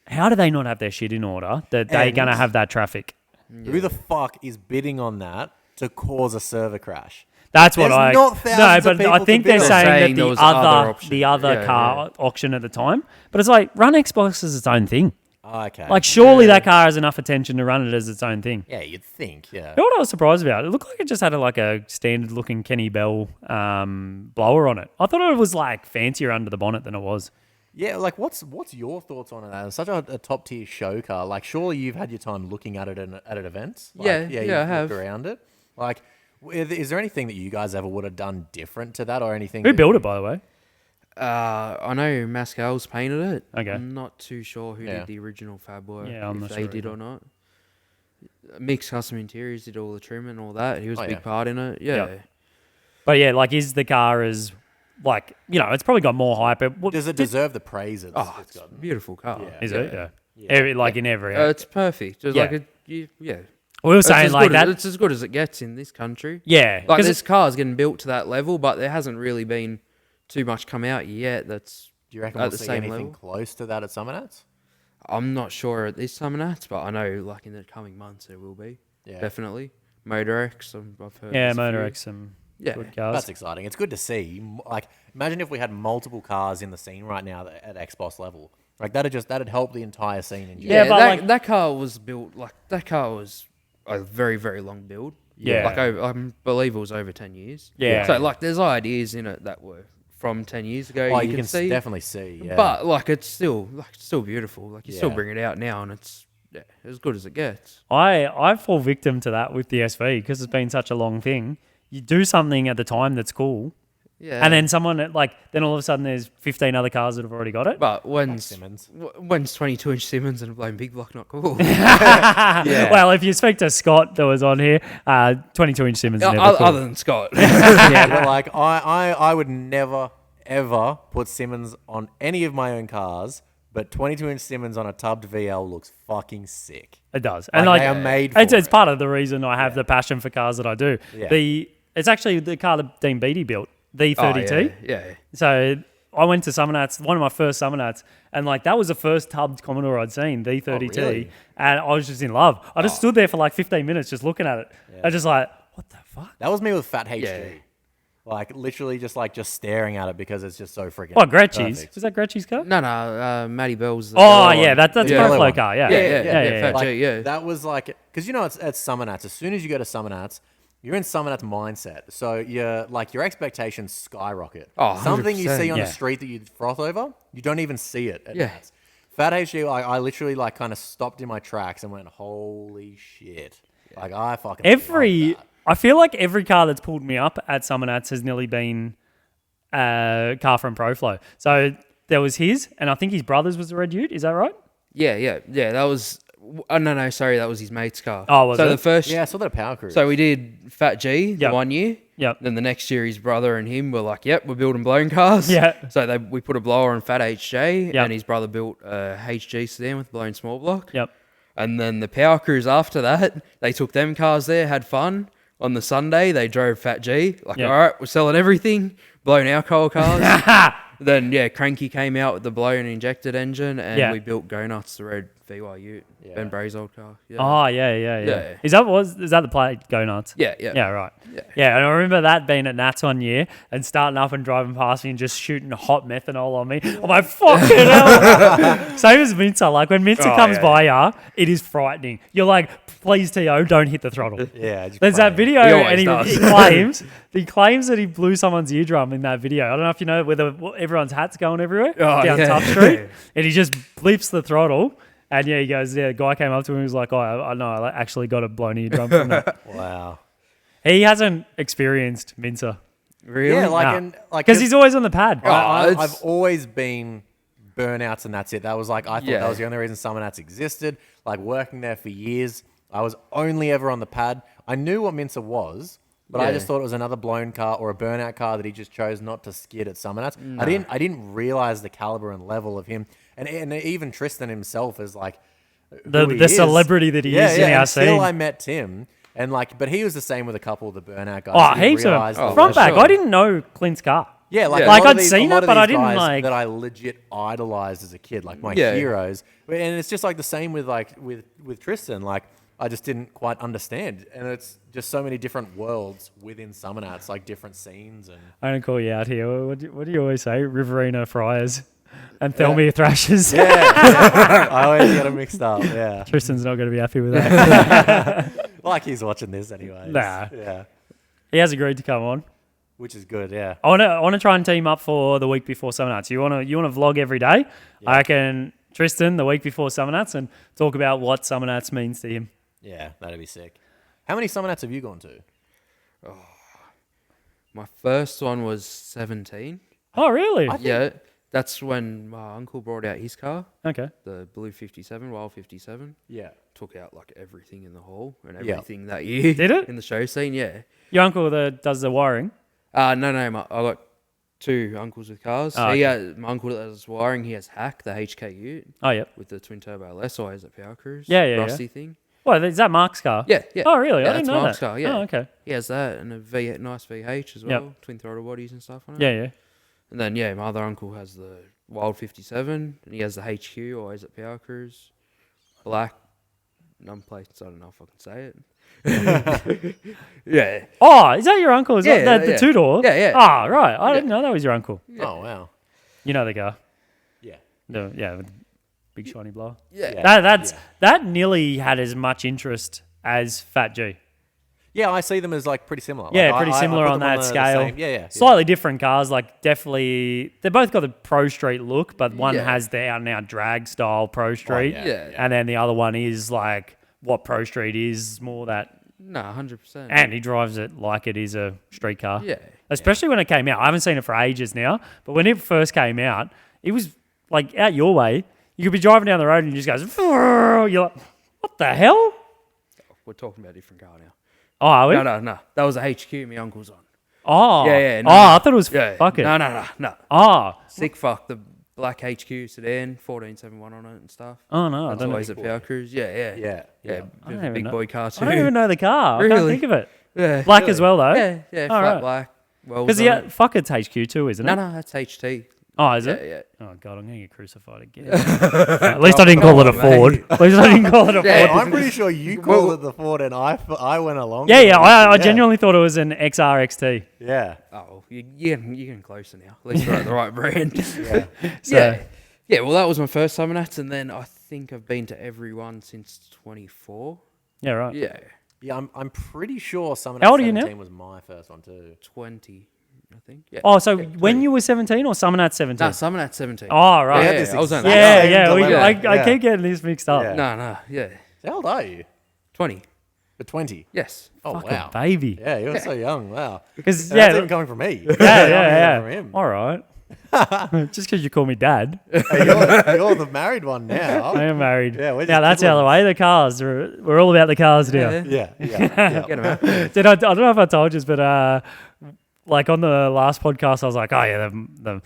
how do they not have their shit in order that they're
And-
going to have that traffic?
Who the fuck is bidding on that to cause a server crash?
That's what
There's
I
not
no,
thousands of
but I
people
think
to
they're
bid on.
saying
Saying
that
there was other option.
the other
Yeah,
car auction at the time. But it's like run Xbox as its own thing.
Okay.
Like surely that car has enough attention to run it as its own thing.
yeah, you'd think. Yeah.
You know what I was surprised about? It looked like it just had a standard looking Kenny Bell blower on it. I thought it was like fancier under the bonnet than it was.
Yeah, like what's your thoughts on it? It's such a top tier show car. Like, surely you've had your time looking at it at events. Like,
Yeah,
you've
I have.
looked around it. Like, is there anything that you guys ever would have done different to that, or anything?
Who
that
built
you-
it, by the way?
I know Mascal's painted it.
Okay.
I'm not too sure who
Yeah.
did the original fab work.
Yeah, I'm
if
not
they
sure
did
either.
or not. Mixed Custom Interiors did all the trim and all that. He was
Oh,
a big
yeah.
part in it. Yeah.
Yeah. But yeah, like is the car as like it's probably got more hype.
Does it deserve the praise it's
Oh, it's a
gotten?
beautiful car.
Yeah.
Is it? Yeah.
Yeah.
In every.
It's perfect. Just
Yeah.
like yeah.
we were
It's
saying
as
like
good
that.
It's as good as it gets in this country.
Yeah.
Like
'cause
this car's getting built to that level, but there hasn't really been too much come out yet. That's
Do you reckon
at
we'll
the
see
same
anything
level.
close to that at Summer Nats?
I'm not sure at this Summer Nats, but I know like in the coming months there will be.
Yeah.
Definitely. Motor X, I've heard.
yeah,
there's a
Motor
few.
X, some
Yeah.
good cars.
That's exciting. It's good to see. Like, imagine if we had multiple cars in the scene right now at Xbox level. Like, that'd help the entire scene in general.
Yeah,
Yeah,
but,
that,
like-
that car was built that car was a very, very long build.
Yeah.
Like I believe it was over 10 years.
Yeah.
So like there's ideas in it that were from 10 years ago.
Oh,
you can see.
definitely see. Yeah.
But like it's still beautiful. Like you still
Yeah.
bring it out now and it's as good as it gets.
I fall victim to that with the SV because it's been such a long thing. You do something at the time that's cool,
Yeah.
and then then all of a sudden there's 15 other cars that have already got it.
but when's
Simmons.
22-inch Simmons and a blown big block not cool?
Well, if you speak to Scott that was on here, 22-inch Simmons never cool.
Other than Scott.
Yeah, but like I would never ever put Simmons on any of my own cars but 22-inch Simmons on a tubbed VL looks fucking sick.
It does.
Like,
And like
they are made for
it's
it.
part of the reason I have the passion for cars that I do.
Yeah.
It's actually the car that Dean Beattie built, the 30T.
Yeah.
So I went to Summer Nats, one of my first Summer Nats, and like that was the first tubbed Commodore I'd seen, the 30T,
really?
and I was just in love. I just stood there for like 15 minutes just looking at it. I was just like, what the fuck?
That was me with Fat HG.
Yeah.
Like literally just staring at it because it's just so freaking.
Oh, Gretschy's.
perfect.
Was that Gretschy's car?
No, Matty Bell's. The
Oh,
yellow
yeah,
one.
that's
Yeah.
Pro Flow car. Yeah,
Fat
Like,
G, yeah.
That was like, because you know it's at Summer Nats. As soon as you go to Summer Nats, you're in Summer Nats mindset. So your expectations skyrocket.
Oh,
Something you
100%,
see on
yeah.
the street that you froth over, you don't even see it at
Yeah.
Nats. Fat HG, I literally like kind of stopped in my tracks and went, holy shit. Like I fucking love that.
I feel like every car that's pulled me up at Summer Nats has nearly been a car from ProFlow. So there was his, and I think his brother's was the Red Ute. Is that right?
Yeah. That was. Oh, no, sorry, that was his mate's car.
Oh, was
so
it?
the first.
Yeah, I saw that at Power Crew.
So we did Fat G the
Yep.
1 year.
Yep.
Then the next year, his brother and him were like, "Yep, we're building blown cars."
Yeah.
So we put a blower on Fat HJ,
Yep.
and his brother built a HG sedan with blown small block.
Yep.
And then the Power Crews after that, they took them cars there, had fun. On the Sunday, they drove Fat G. Like,
Yeah.
all right, we're selling everything, blown alcohol cars. Then, Cranky came out with the blown injected engine, and
Yeah.
we built Go Nuts, the red VY Ute,
Yeah.
Ben Bray's old car. Yeah.
Oh, yeah.
Yeah.
Is that the plate? Go Nuts.
Yeah.
Yeah, right.
Yeah.
Yeah, and I remember that being at Nats 1 year and starting up and driving past me and just shooting hot methanol on me. I'm like, fucking hell. Same as Mincer. Like, when Mincer comes by ya, it is frightening. You're like, please, T.O., don't hit the throttle.
yeah, just
There's that
praying.
video,
He always
and
does.
he claims that he blew someone's eardrum in that video. I don't know if you know whether everyone's hats going everywhere
Oh,
down
yeah.
Tough Street, and he just blips the throttle. And he goes, the guy came up to him and was like, oh, I know, I actually got a blown eardrum from that.
Wow.
He hasn't experienced Mincer.
Really?
Yeah, like,
Nah.
and, like
Because he's always on the pad.
it's-
I've always been burnouts and that's it. That was like, I thought
Yeah.
that was the only reason Summer Nats existed. Like working there for years, I was only ever on the pad. I knew what Mincer was, but I
Yeah.
just thought it was another blown car or a burnout car that he just chose not to skid at Summer Nats. I didn't realize the caliber and level of him. And even Tristan himself is like who he
The
is.
celebrity that he is in our
until
scene.
I met Tim. And like, but he was the same with a couple of the burnout guys.
Oh,
He didn't
heaps of
realise
them.
the
Front
for
back.
sure.
I didn't know Clint's car.
Yeah, like,
Yeah.
a
Like,
lot
I'd
of these,
seen
a lot
it,
of
but I
these
didn't,
guys
like-
that I legit idolized as a kid, like my
Yeah.
heroes. And it's just like the same with with Tristan. Like I just didn't quite understand, and it's just so many different worlds within Summer Nats, like different scenes and.
I'm going to call you out here. What do you always say? Riverina Friars and Thelmia Thrashers.
Yeah, I always get them mixed up. Yeah,
Tristan's not going to be happy with that.
like he's watching this anyway.
Nah.
Yeah,
He has agreed to come on.
which is good. Yeah.
I want to try and team up for the week before Summer Nats. You want to vlog every day? I reckon Tristan the week before Summer Nats and talk about what Summer Nats means to him.
Yeah, that'd be sick. How many Summer Nats have you gone to?
My first one was 17.
Oh, really?
Yeah, that's when my uncle brought out his car,
Okay.
the Blue 57, Wild 57.
Yeah.
Took out like everything in the hall and
Yeah.
everything that year.
Did it?
In the show scene, yeah.
Your uncle that does the wiring.
No, I got two uncles with cars.
Oh, okay.
My uncle that does wiring, he has Hack, the HK Ute,
Oh, yeah.
with the twin turbo LS, or has a Power Cruise.
Yeah.
Rusty thing.
What, is that Mark's car?
Yeah.
Oh, really?
Yeah,
I didn't
that's
know
Mark's
that.
car, yeah.
Oh, okay.
He has that and a nice VH as well, twin throttle bodies and stuff on it.
Yeah.
And then, my other uncle has the Wild 57, and he has the HQ, always at Power Cruise. Black, numplates, I don't know if I can say it. Yeah.
Oh, is that your uncle? Is
Yeah,
that the
yeah.
two-door?
Yeah.
Ah, right. I didn't know that was your uncle.
Oh wow.
You know the guy.
Yeah.
With the big shiny blower.
Yeah.
That nearly had as much interest as Fat G.
Yeah, I see them as like pretty similar.
Yeah,
Like,
pretty
I
similar
put
on
them
that
the
scale.
same- Yeah.
Slightly different cars, like definitely. They both got the Pro Street look, but one
Yeah.
has the out and out drag style Pro Street,
yeah.
Yeah.
and then the other one is like what Pro Street is, more that.
No, 100%.
And he drives it like it is a street car.
Yeah.
Especially when it came out. I haven't seen it for ages now, but when it first came out, it was like out your way. You could be driving down the road and you just goes, "Vroom." You're like, what the hell?
We're talking about a different car now.
Oh, are we?
No. That was a HQ my uncle's on.
Oh.
Yeah.
I thought it was
Yeah.
fuck it.
No.
Oh.
Sick fuck. The black HQ sedan, 1471 on it and stuff.
Oh no, I
That's
don't know.
always at Power Cruise. Yeah.
Yeah.
Bit
I
of
don't
a
even
big
know.
boy car too.
I don't even know the car. I can't
Really?
think of it.
Yeah.
Black as well though.
Yeah,
All
flat
right.
black. Well
Because
done.
fuck, it's HQ too, isn't it?
No, that's HT.
Oh, is
Yeah,
it?
yeah.
Oh god, I'm gonna get crucified again. At least I didn't call it a Ford. At least I didn't call it a
Yeah.
Ford.
I'm pretty sure you called it the Ford, and I went along.
Yeah,
with
yeah.
it.
I genuinely thought it was an XRXT.
Yeah.
Oh, you're getting closer now. At least we're at the right brand.
Yeah.
So-
Yeah, well, that was my first Summonats, and then I think I've been to every one since 24.
Yeah, right.
Yeah,
Yeah, I'm pretty sure Summer
How old are you now?
17 was my first one too.
20, I think. Yeah.
Oh, so when you were 17 or Summonat
No,
17?
Summonats 17.
Oh, right.
We had
Yeah,
this
I was on
exact
Yeah,
same
yeah.
dilemma.
I keep getting this mixed up.
Yeah.
No, yeah.
How old are you?
20.
For 20.
Yes.
Oh,
Fucking
wow.
baby.
Yeah, you're so young. Wow.
Because
And that's even coming from me.
yeah.
From him.
All right. Just because you call me dad,
Hey, you're the married one now.
I am married.
Yeah, we're just
now that's out of the way. The cars, we're all about the cars now.
Yeah.
Yeah.
Get 'em out.
Dude, I don't know if I told you, but like on the last podcast, I was like, oh yeah, the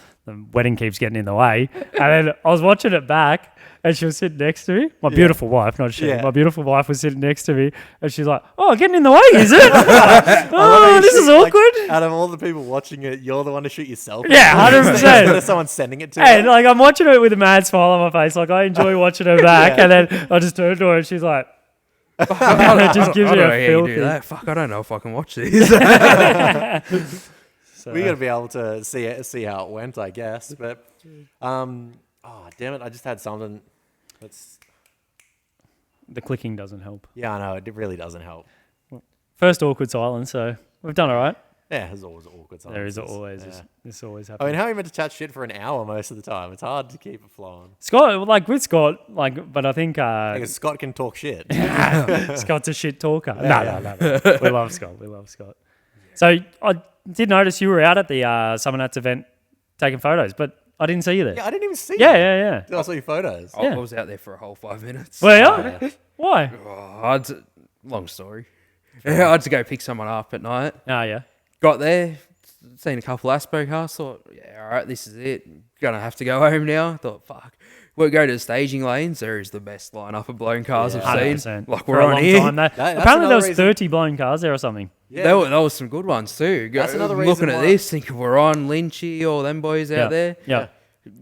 wedding keeps getting in the way, and then I was watching it back. And she was sitting next to me. My beautiful wife, not she.
Yeah.
My beautiful wife was sitting next to me, and she's like, "Oh, getting in the way, is it? Oh, this is
Like,
awkward."
out of all the people watching it, you're the one to shoot yourself.
Yeah, 100%.
Instead of someone sending it to
Hey,
you.
like I'm watching it with a mad smile on my face. Like I enjoy watching her back,
Yeah.
and then I just turned to her, and she's like, it just gives
I
you
don't know
a
how you
feel.
do that. Fuck, I don't know if I can watch this.
So,
We got to be able to see how it went, I guess. But, oh damn it! I just had something. That's
the clicking doesn't help.
yeah, I know it really doesn't help.
First awkward silence, so we've done all right.
Yeah, there's always awkward.
There is
silences.
always
Yeah.
this always
I
happens.
mean, how are you meant to chat shit for an hour most of the time? It's hard to keep it flowing.
Scott, like with Scott, like, but I think
Because Scott can talk shit.
Scott's a shit talker.
Yeah,
No. We love Scott. We love Scott. So I did notice you were out at the Summonats event taking photos, but I didn't see you there.
Yeah, I didn't even see.
Yeah.
I saw your photos.
I
Yeah.
was out there for a whole 5 minutes.
Well, yeah. Why?
Long story. I had to go pick someone up at night.
Oh, yeah.
Got there, seen a couple Aspo cars, thought, yeah, all right, this is it. Gonna have to go home now. Thought, fuck. We'll go to the staging lanes. There is the best lineup of blown cars
Yeah.
I've seen.
100%.
Like,
For
we're
a
on
long
here.
time.
That's
Apparently there
another
was
reason-
30 blown cars there or something.
Yeah,
There was some good ones too.
That's another
Looking
reason
at
why-
this, thinking we're on Lynchy, all them boys out there.
Yeah.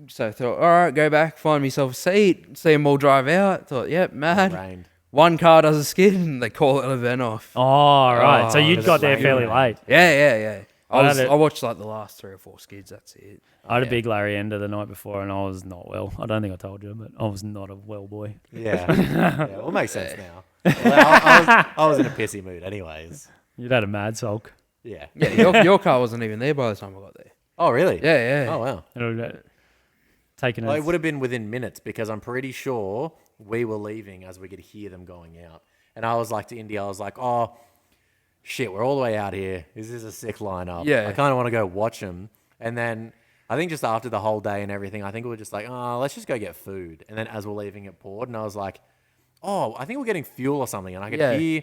So I thought, all right, go back, find myself a seat, see them all drive out. Thought, yep, mad.
rained.
One car does a skid and they call it an event off.
Oh, right. So
Oh,
you
it's
got there
rain,
fairly
man.
late.
Yeah.
I had it-
I watched like the last 3 or 4 skids. That's it.
I had a big Larry Ender the night before, and I was not well. I don't think I told you, but I was not a well boy.
Yeah. Well, it makes sense now. Well, I was in a pissy mood anyways.
You'd had a mad sulk.
Yeah.
Yeah, your car wasn't even there by the time I got there.
Oh, really?
Yeah.
Oh, wow.
It would have taken
Well,
it.
it would have been within minutes because I'm pretty sure we were leaving as we could hear them going out. And I was like to India, I was like, oh, shit, we're all the way out here. This is a sick lineup.
Yeah.
I kind of want to go watch them. And then I think just after the whole day and everything, I think we were just like, oh, let's just go get food. And then as we're leaving, it poured. And I was like, oh, I think we're getting fuel or something. And I could
Yeah.
hear...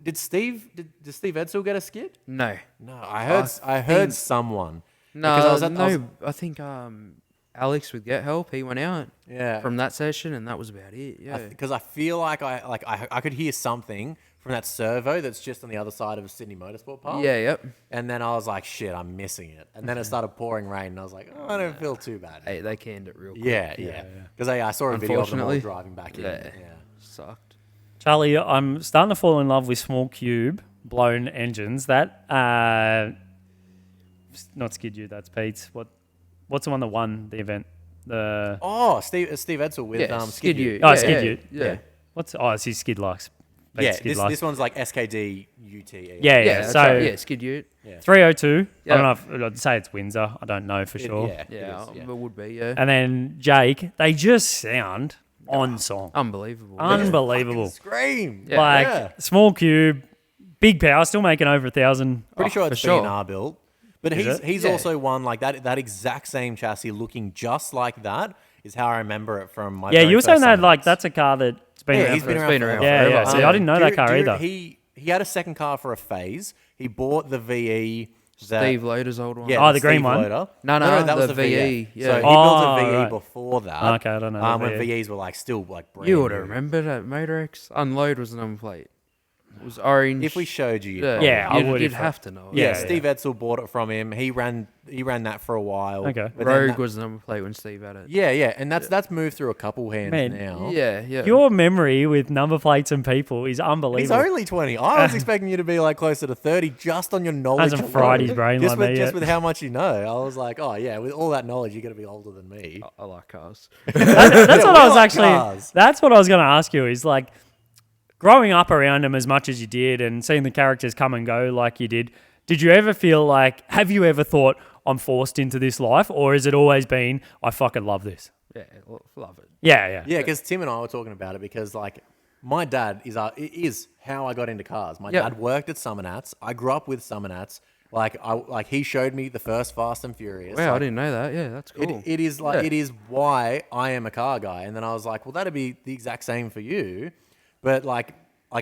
Did Steve Edsel get a skid?
No.
No, I heard someone.
No,
Because I was at- I was-
I think Alex with Get Help, he went out
Yeah.
from that session and that was about it. Yeah.
Because I feel like I could hear something from that servo that's just on the other side of Sydney Motorsport Park.
Yep.
And then I was like, shit, I'm missing it. And then it started pouring rain, and I was like, oh, I don't feel too bad.
Hey, they canned it real quick.
Yeah. Because I saw a video of them all
Unfortunately.
driving back in.
Yeah.
Yeah.
Sucked.
Charlie, I'm starting to fall in love with small cube blown engines. That not Skid You, that's Pete's. What's the one that won the event? The
Oh, Steve Edsel with
Yeah,
Skid You.
Oh, Skid You.
Yeah.
it's his Skid Likes. Pete's
Yeah,
Skid Likes.
this one's like SKD UTE.
Yeah.
that's
So
right. Yeah, Skid You.
302.
Yeah.
I don't know if I'd say it's Windsor. I don't know for sure.
Yeah.
Yeah,
it is,
it would be, yeah.
And then Jake, they just sound on song.
Unbelievable.
Unbelievable.
Scream.
Yeah.
Like
Yeah.
small cube, big power, still making over 1,000.
Pretty sure
for
it's
sure.
BNR built. But
Is
he's
Yeah.
also one like that exact same chassis looking just like that is how I remember it from my
Yeah,
very
you were saying
first
that
Summits.
like that's a car that's been
Yeah,
around
he's
for
been
It's
around
been
forever.
around
Yeah,
forever.
yeah. See, I didn't know that car
Dude,
either.
He had a second car for a phase. He bought the VE
Steve Loader's old one.
Yeah,
Oh, the green
Steve
one?
Loader.
No,
that was
the
the
VE.
So
Yeah.
he built a VE
right.
before that.
Okay, I don't know the
When
VE.
VEs were like still like brand
You would have
new.
remembered at Motorex. Unload was the number plate. It was orange.
If we showed you, you'd
yeah,
probably
Yeah, I
know.
would
you'd
if
have to know. it.
Yeah,
Yeah,
Steve Edsel bought it from him. He ran that for a while.
Okay.
but then
Rogue
that-
was the number plate when Steve had it.
Yeah, and that's moved through a couple hands
Man,
now.
Yeah.
Your memory with number plates and people is
He's
unbelievable.
only 20. I was expecting you to be like closer to 30 just on your knowledge.
Hasn't fried his brain
just
like
with,
me
just
yet.
with how much you know. I was like, oh yeah, with all that knowledge, you're gonna be older than me.
I like cars.
That's
Yeah,
what
we
I was
like
actually.
cars.
That's what I was going to ask you. Is like growing up around them as much as you did, and seeing the characters come and go like you did. Did you ever feel like? Have you ever thought I'm forced into this life, or has it always been I fucking love this?
Yeah, love it.
Yeah.
Yeah, because Tim and I were talking about it because like my dad is how I got into cars. My
Yep.
dad worked at Summernats. I grew up with Summernats. Like he showed me the first Fast and Furious.
Wow, I
Like,
didn't know that. Yeah, that's cool.
It is like
Yeah.
it is why I am a car guy. And then I was like, well, that'd be the exact same for you. But like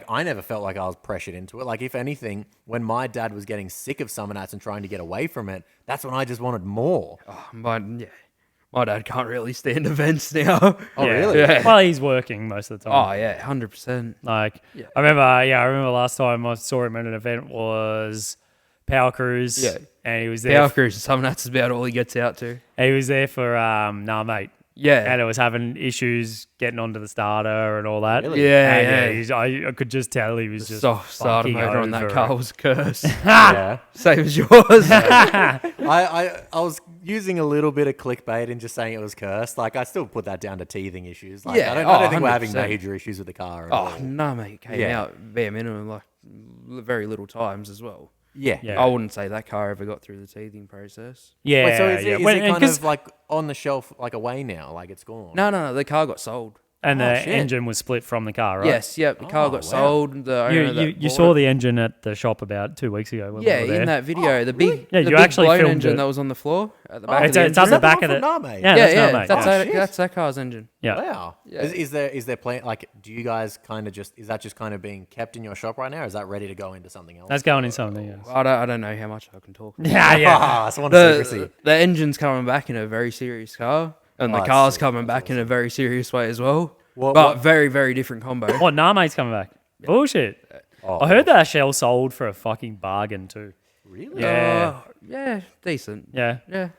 I never felt like I was pressured into it. Like if anything, when my dad was getting sick of Summernats and trying to get away from it, that's when I just wanted more.
Oh, my dad can't really stand events now.
Oh,
Yeah.
really?
Yeah.
Well, he's working most of the time.
Oh yeah, 100%.
Like
Yeah.
I remember last time I saw him at an event was Power Cruise.
Yeah.
And he was there.
Power Cruise, some that's about all he gets out to.
He was there for Nah Mate.
Yeah.
And it was having issues getting onto the starter and all that.
Really?
Yeah,
And
yeah.
I could just tell he was just
Starter
fucking
motor on that
over
car
it.
was a curse.
Yeah.
Same as yours.
I was using a little bit of clickbait and just saying it was cursed. Like I still put that down to teething issues. Like,
Yeah,
I don't think we're
100%.
having major issues with the car at all.
Oh no, mate, it came
Yeah.
out bare minimum, like very little times as well.
Yeah.
Yeah.
I wouldn't say that car ever got through the teething process.
Yeah.
Wait, so is
yeah.
it
When-
kind
'cause-
of like on the shelf, like away now, like it's gone?
No, the car got sold.
and
Oh,
the
shit.
engine was split from the car, right?
Yes, yep, the car
Oh,
got
wow.
sold. The owner
You,
that
you, you
bought
saw
it-
the engine at the shop about 2 weeks ago. When
Yeah,
we were there.
in that video, the big,
Yeah,
the
you
big
actually
blown
filmed
engine
it.
that was on the floor at the
Oh,
back of
It's,
the
it's
engine.
on the
Is that
back
the
of
one
it.
from Nah Mate?
Yeah,
Yeah,
that's
yeah,
not mate.
that's
Oh,
that,
shit.
that's that car's engine.
Yeah.
Wow.
Yeah.
Is there plan like? Do you guys kind of just is that just kind of being kept in your shop right now? Or is that ready to go into something else?
That's going in something else.
I don't know how much I can talk. About.
Yeah.
Ah, it's one secrecy.
The engine's coming back in a very serious car, and
Oh,
the
that's
car's
sick.
coming back in a very serious way as well.
What-
but
what-
very, very different combo.
What, Nah Mate's coming back? Bullshit.
Oh,
I heard that shell sold for a fucking bargain too.
Really?
Yeah.
Yeah, decent.
Yeah.
Yeah,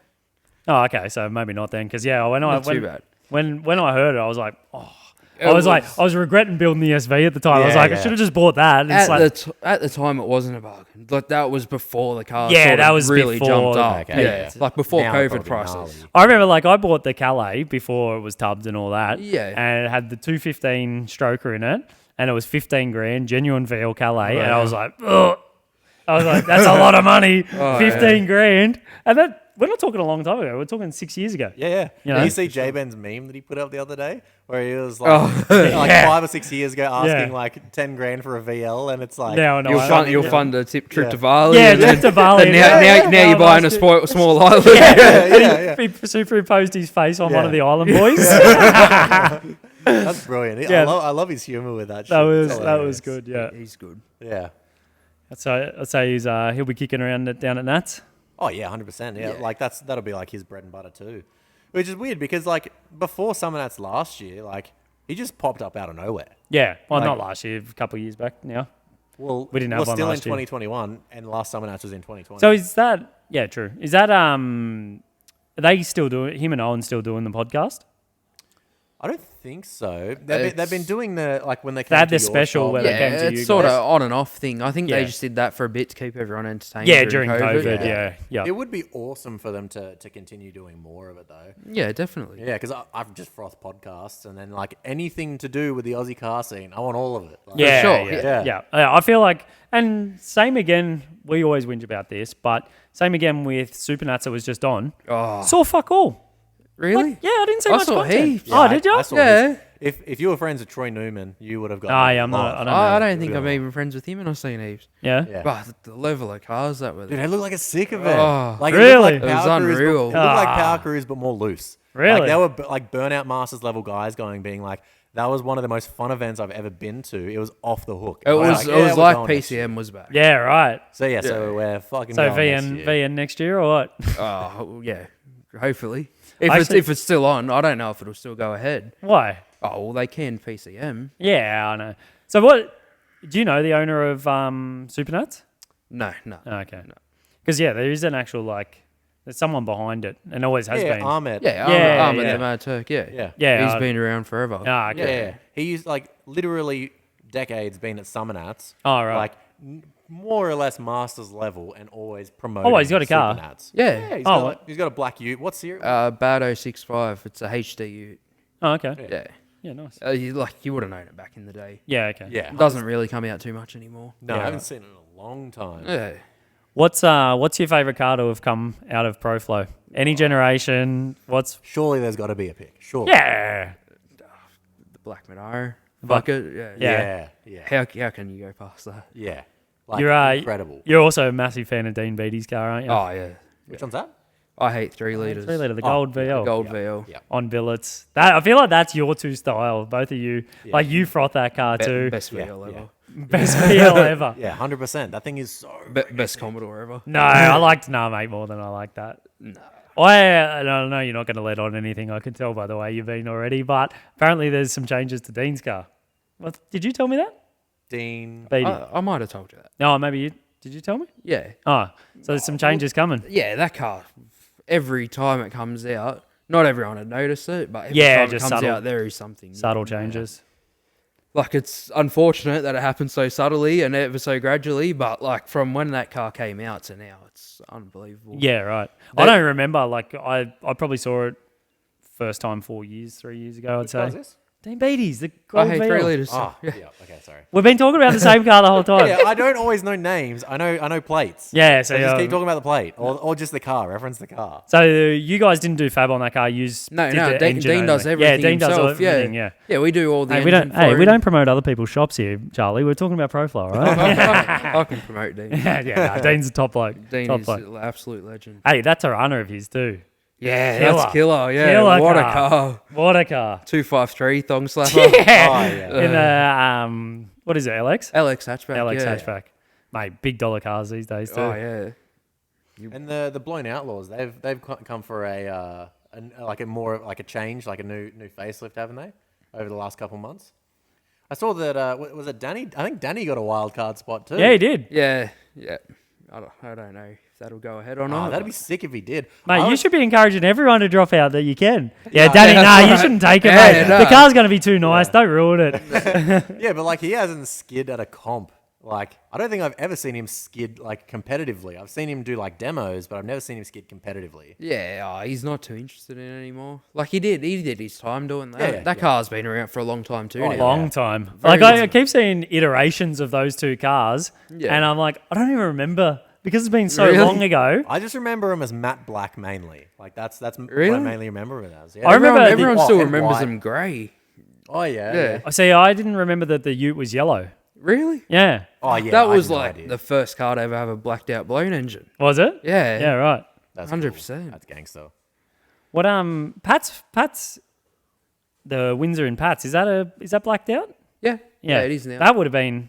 Oh, okay. So maybe not then, because when
not too bad.
When I heard it, I was like, oh.
It
I was like,
was-
I was regretting building the SV at the time. I was
Yeah,
like, I
yeah.
should have just bought that. And it's like,
At the time, it wasn't a bargain. Like that was before the car.
Yeah,
sort
that
of
was
really
before-
jumped up.
Okay,
Yeah,
yeah.
like before
Now it'd
COVID
probably be
prices.
gnarly.
I remember like I bought the Calais before it was tubbed and all that.
Yeah.
And it had the 215 stroker in it, and it was 15 grand, genuine VL Calais, and I was like, ugh. I was like, that's a lot of money, 15 grand, and that. We're not talking a long time ago. We're talking 6 years ago.
Yeah.
You know?
Did you see J-Ben's meme that he put up the other day? Where he was like, like
Yeah.
5 or 6 years ago asking
Yeah.
like 10 grand for a VL and it's like...
Now I know.
You'll fund a trip to Bali.
Yeah,
and then-
trip to Bali.
and now,
Yeah,
now, now you're buying a small island.
yeah.
He superimposed his face on
Yeah.
one of the island boys.
That's brilliant.
Yeah.
I love his humor with that shit.
That
It's
was
hilarious.
good. Yeah.
He's good.
Yeah.
I'd say he'll be kicking around down at Nats.
Oh yeah, 100%. Yeah,
Yeah.
like that'll be like his bread and butter too, which is weird because like before Summernats last year, like he just popped up out of nowhere.
Yeah. Well,
Like-
not last year. A couple of years back now.
Well,
We didn't have
we're
one
still in
last year.
2021, and last Summernats was in 2020.
So is that? Yeah, true. Is that Are they still doing? Him and Owen still doing the podcast?
I don't think so. They've been doing the like when they came
They had
to
this
your
special
shop.
where they
Yeah,
came to you
it's sort of
guys.
on and off thing. I think
Yeah.
they just did that for a bit to keep everyone entertained.
Yeah, during COVID.
Yeah.
Yeah.
It would be awesome for them to continue doing more of it though.
Yeah, definitely.
Yeah, because I've just frothed podcasts and then like anything to do with the Aussie car scene, I want all of it. Like,
Yeah,
sure,
yeah,
yeah.
yeah. I feel like, and same again. We always whinge about this, but same again with Supernats that was just on.
Oh,
Saw fuck all.
really?
Like, yeah, I didn't see
I
much
saw
content.
heaps.
Oh, did you?
I saw
Yeah.
If you were friends with Troy Newman, you would have got.
Oh, yeah, I'm not- I don't know.
I don't think I'm even friends with him, and I've seen heaps.
Yeah.
Yeah.
But the level of cars that were
Dude, they look like a sick event.
Oh,
like
really?
It, looked like
It was
Power Cruise,
unreal.
It looked like
Ah.
Power Cruise, but more loose.
Really?
Like they were like Burnout Masters level guys going, being like, that was one of the most fun events I've ever been to. It was off the hook.
It was
we're
like
going next year.
PCM was back.
Yeah, right.
So so we're fucking
So
going next
VN,
year.
VN next year or what?
Oh yeah, hopefully. If
Actually-
it's still on, I don't know if it'll still go ahead.
Why?
Oh well, they can PCM.
Yeah, I know. So what? Do you know the owner of Supernuts?
No.
Oh, okay. Because there is an actual there's someone behind it, and always has been.
Ahmed.
Yeah,
Yeah,
Ahmed
yeah.
the Mad Turk. Yeah,
Yeah.
Yeah,
He's been around forever.
Ah, okay.
Yeah. He used literally decades been at Summernats.
Oh, right.
More or less masters level and always promoting.
Oh, he's got a car.
Supernats.
Yeah.
He's got a black Ute. What series?
Bado 65. It's a HD Ute.
Oh, okay.
Yeah.
Yeah, nice.
You would have known it back in the day.
Yeah, okay.
Yeah.
It doesn't really come out too much anymore.
No,
Yeah,
I haven't
right.
seen it in a long time.
Yeah.
What's your favorite car to have come out of ProFlow? Any generation? What's
Surely there's got to be a pick. Surely.
yeah?
The Black Monaro. Bucket. Yeah.
Yeah.
Yeah.
How can you go past that?
Yeah. Like,
You're
incredible.
You're also a massive fan of Dean Beattie's car, aren't you?
Oh yeah.
Which one's that?
I hate 3 liters.
3 litre, the
Oh,
gold VL.
Gold
Yeah.
VL.
Yeah.
On billets. That I feel like that's your two style, both of you. Like you froth that car too.
Best
Yeah,
VL ever.
Best VL ever.
Yeah, 100%. That thing is so.
Best Commodore ever.
No, I liked mate more than I like that.
No.
I don't know you're not going to let on anything. I can tell by the way you've been already. But apparently there's some changes to Dean's car. What did you tell me that?
Dean.
Beattie.
I might have told you that.
No, maybe you. Did you tell me?
Yeah.
Oh, so there's some changes coming.
Yeah, that car. Every time it comes out, not everyone had noticed it, but every
Yeah,
time it
just
comes
subtle-
out, there is something.
Subtle
new.
changes.
Like, it's unfortunate that it happens so subtly and ever so gradually, but like from when that car came out to now, it's unbelievable.
Yeah, right. I don't remember. I probably saw it first time 3 years ago. I'd
Which car is
say.
this?
Dean Beattie's the
I
gold
hate 3
VL.
liters.
Oh,
Yeah.
yeah. Okay, sorry.
We've been talking about the same car the whole time.
Yeah, I don't always know names. I know plates.
Yeah, so
So just keep talking about the plate or just the car. Reference the car.
So you guys didn't do fab on that car. You
No,
did the
Dean
engine
does
only.
everything
Yeah, Dean does
himself.
everything. Yeah.
Yeah, we do all the
Hey,
engine for
we
him.
don't promote other people's shops here, Charlie. We're talking about ProFlow, right?
I can promote Dean.
yeah, Dean's a top bloke.
Dean
top
is
bloke.
an absolute legend.
Hey, that's a runner of his too.
Yeah,
Killer.
that's killer. Yeah,
Killer
what
car.
a car.
What a car!
253 thong slapper.
Yeah.
Oh, yeah.
In the what is it? LX?
LX hatchback.
LX
yeah.
hatchback. Mate, big dollar cars these days too.
Oh yeah.
And the Blown Outlaws, they've come for a more like a change, like a new facelift, haven't they? Over the last couple months. I saw that. Was it Danny? I think Danny got a wild card spot too.
Yeah, he did.
Yeah. I don't know if that'll go ahead or
Oh,
not.
that'd be sick if he did.
Mate, you should be encouraging everyone to drop out that you can. Yeah,
Yeah,
Danny,
that's
nah, you
right.
shouldn't take it,
Yeah,
mate.
no.
The car's going to be too nice. Don't ruin it.
Yeah, but like he hasn't skid at a comp. Like I don't think I've ever seen him skid like competitively. I've seen him do like demos, but I've never seen him skid competitively.
Yeah, he's not too interested in it anymore. Like he did his time doing that.
Yeah,
that
yeah.
car's been around for a long time too.
Oh,
now.
yeah.
Long time.
Very
Like I
long.
keep seeing iterations of those two cars,
Yeah.
and I'm like, I don't even remember because it's been so
Really?
long ago.
I just remember him as matte black mainly. Like that's what I
Really?
mainly remember him as. Yeah.
I remember
Everyone
Oh,
still
and
remembers
white.
him grey.
Oh yeah.
Yeah.
I see. I didn't remember that the Ute was yellow.
Really?
Yeah,
Oh yeah.
that
I
was
had no
like
idea.
the first car to ever have a blacked out blown engine.
was it?
Yeah.
Yeah, right.
That's
100%.
Cool. That's gangster.
What Pat's the Windsor in Pat's is that blacked out?
Yeah. Yeah, it is now.
That would have been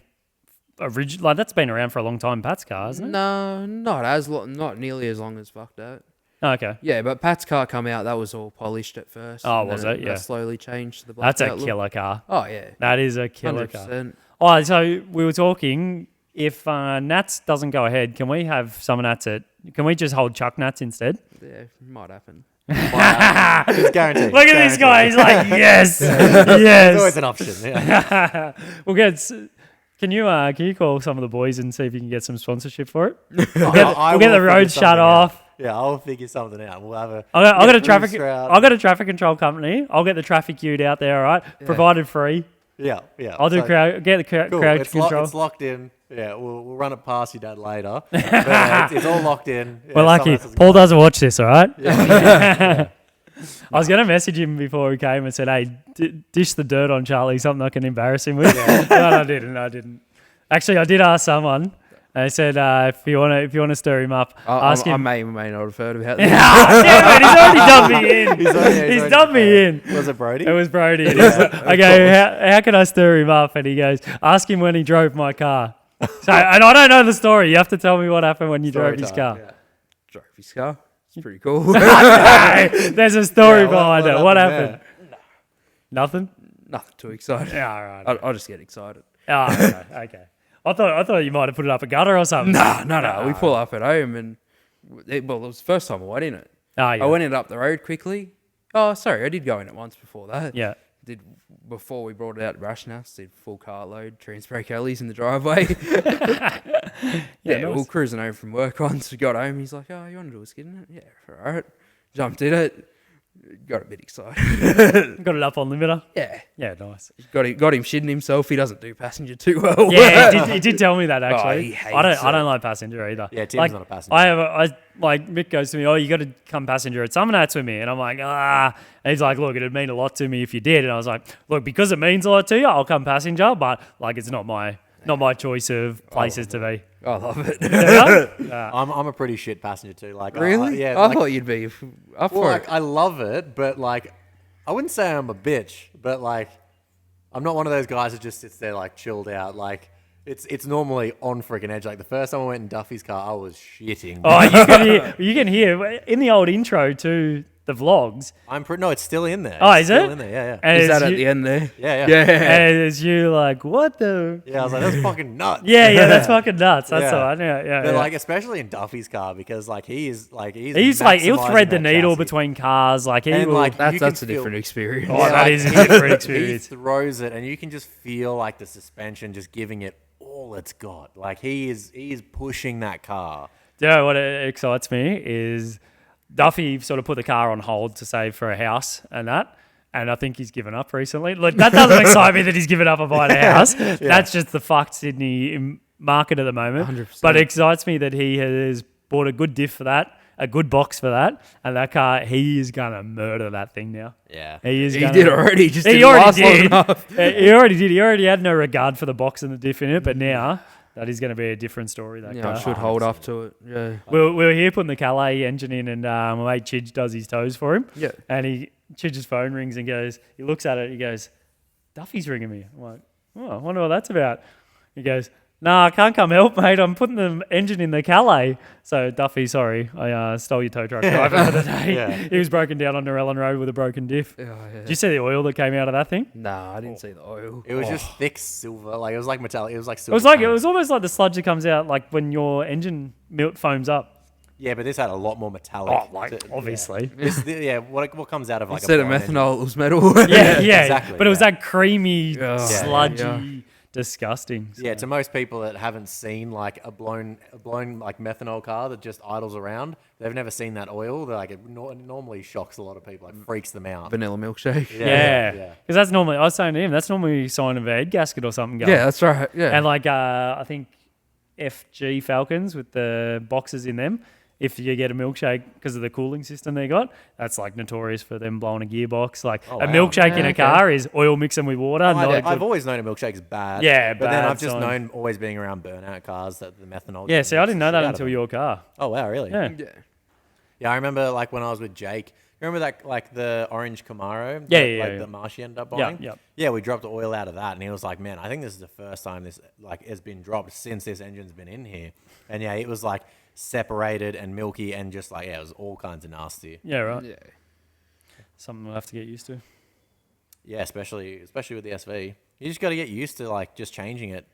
original. Like that's been around for a long time. Pat's car, isn't it?
No, not nearly as long as fucked out.
Oh, okay,
Yeah, but Pat's car come out, that was all polished at first.
Oh,
and
was
then
it? Yeah.
that slowly changed to the
that's
blacked
a
out look.
killer car.
Oh yeah.
That is a killer car.
100%.
Oh, so we were talking. If Nats doesn't go ahead, can we have some Nats at? Can we just hold Chuck Nats instead?
Yeah, might happen.
It's guaranteed.
Look at this guy. He's like, yes,
It's always
yes.
an option. Yeah.
We'll get. Can you call some of the boys and see if you can get some sponsorship for it?
We'll
We'll get the road shut off.
Yeah, I'll figure something out. We'll have a.
I'll get a
Bruce
traffic.
Stroud.
I'll get a traffic control company. I'll get the traffic ute out there. All right, provided free.
Yeah.
I'll do
So-
get the crowd
Cool.
control.
It's locked in. Yeah, we'll run it past your dad later. But, it's all locked in. Yeah,
We're lucky.
someone else has
Paul
got it.
doesn't watch this. All right. I was going to message him before he came and said, hey, dish the dirt on Charlie, something I can embarrass him with. But I didn't. Actually, I did ask someone. They said, if you want to stir him up, ask him.
I may or may not have heard about this.
Damn it, he's already dubbed me in. He's dubbed me in.
Was it Brody?
It was Brody. And he's like, I go, how can I stir him up? And he goes, ask him when he drove my car. So, and I don't know the story. You have to tell me what happened when you drove his car.
Yeah. Drove his car. It's pretty cool.
There's a story behind it. What happened? Nothing?
Nothing too exciting.
Yeah, all right.
I'll just get excited.
Oh, okay. I thought you might have put it up a gutter or something.
No. We pull up at home and, it was the first time I went in it.
Oh, yeah.
I went in up the road quickly. Oh, sorry, I did go in it once before that.
Yeah.
Before we brought it out to Brashnas, did full cartload, transfer Kelly's in the driveway.
Nice.
All cruising home from work once we got home. He's like, oh, you want to do a skid in it? Yeah, all right. Jumped in it. Got a bit excited.
Got it up on limiter.
Yeah.
Yeah, nice.
Got him shitting himself. He doesn't do passenger too well.
Yeah, he did tell me that actually.
he hates
I don't like passenger either.
Yeah, Tim's not a passenger.
I Mick goes to me, oh, you got to come passenger at some nights with me, and I'm like, And he's like, look, it'd mean a lot to me if you did, and I was like, look, because it means a lot to you, I'll come passenger, but like it's not my choice of places to be.
I love it.
I'm a pretty shit passenger too. Like,
Really?
yeah.
I thought you'd be up
Well,
for
like,
it.
I love it, but like, I wouldn't say I'm a bitch, but like, I'm not one of those guys that just sits there like chilled out. Like, it's normally on freaking edge. Like the first time I went in Duffy's car, I was shitting.
Oh, you can hear in the old intro to the vlogs.
No, it's still in there.
Oh,
It's
is
still
it?
in there, yeah.
And
Is that
it's
at the end there?
Yeah.
And it's you like, what the?
Yeah, I was like, that's fucking nuts.
Yeah, that's fucking nuts. That's
Yeah.
the one. Yeah.
But like, especially in Duffy's car, because like he's like
he's like he'll thread the
maximizing that
needle
chassis.
between cars. Like he
And,
will.
like, you can
That's a
feel-
different experience.
Oh, that is a different experience.
He throws it, and you can just feel like the suspension just giving it all it's got. Like he is pushing that car.
You know what excites me is Duffy sort of put the car on hold to save for a house and that. And I think he's given up recently. Look, that doesn't excite me that he's given up on buying a house. That's just the fucked Sydney market at the moment.
100%.
But it excites me that he has bought a good diff for that, a good box for that, and that car, he is going to murder that thing now.
Yeah.
He
did already. Just
He
didn't
already
last long
did.
enough.
He already did. He already had no regard for the box and the diff in it, but now that is going to be a different story. That
Yeah,
car.
I should hold up to it. Yeah.
We were here putting the Calais engine in, and my mate Chidge does his toes for him.
Yeah.
And Chidge's phone rings and he looks at it, he goes, Duffy's ringing me. I'm like, oh, I wonder what that's about. He goes, nah, I can't come help, mate. I'm putting the engine in the Calais. So, Duffy, sorry, I stole your tow truck driver for the day.
Yeah.
He was broken down on Norellan Road with a broken diff.
Yeah.
Did you see the oil that came out of that thing?
Nah, I didn't see the oil.
It was just thick silver. Like it was like metallic. It was like
It
silver.
was like
paint.
it was almost like the sludge that comes out like when your engine foams up.
Yeah, but this had a lot more metallic.
Obviously.
What comes out of like
Instead
a
of
blown engine.
methanol, it was metal.
Yeah,
exactly,
But it was
yeah.
that creamy,
Yeah.
sludgy,
Yeah.
disgusting.
Yeah, to most people that haven't seen like a blown like methanol car that just idles around, they've never seen that oil. They're like it normally shocks a lot of people, like freaks them out.
Vanilla milkshake.
Yeah.
yeah.
Because that's normally, I was saying to him, that's normally a sign of a head gasket or something going.
Yeah, that's right. Yeah.
And like, I think FG Falcons with the boxes in them, if you get a milkshake because of the cooling system they got, that's like notorious for them blowing a gearbox. Like
Oh,
a
wow.
milkshake in a
Okay.
car is oil mixing with water. not a
I've
good-
always known a milkshake's bad.
Yeah,
but then
bad
I've just
sign.
known always being around burnout cars that the methanol.
yeah,
just
see, I didn't know
knocks the
that
shit out of
until
them.
your car.
Oh wow, really?
Yeah.
yeah.
Yeah, I remember like when I was with Jake. Remember that like the orange Camaro?
Yeah,
that,
yeah,
like
yeah.
the Marshy ended up
Yeah,
buying.
yeah.
Yeah, we dropped oil out of that, and he was like, "Man, I think this is the first time this like has been dropped since this engine's been in here." And yeah, it was like separated and milky and just like it was all kinds of nasty.
Yeah, right.
Yeah.
Something we'll have to get used to.
Yeah, especially with the SV, you just got to get used to like just changing it.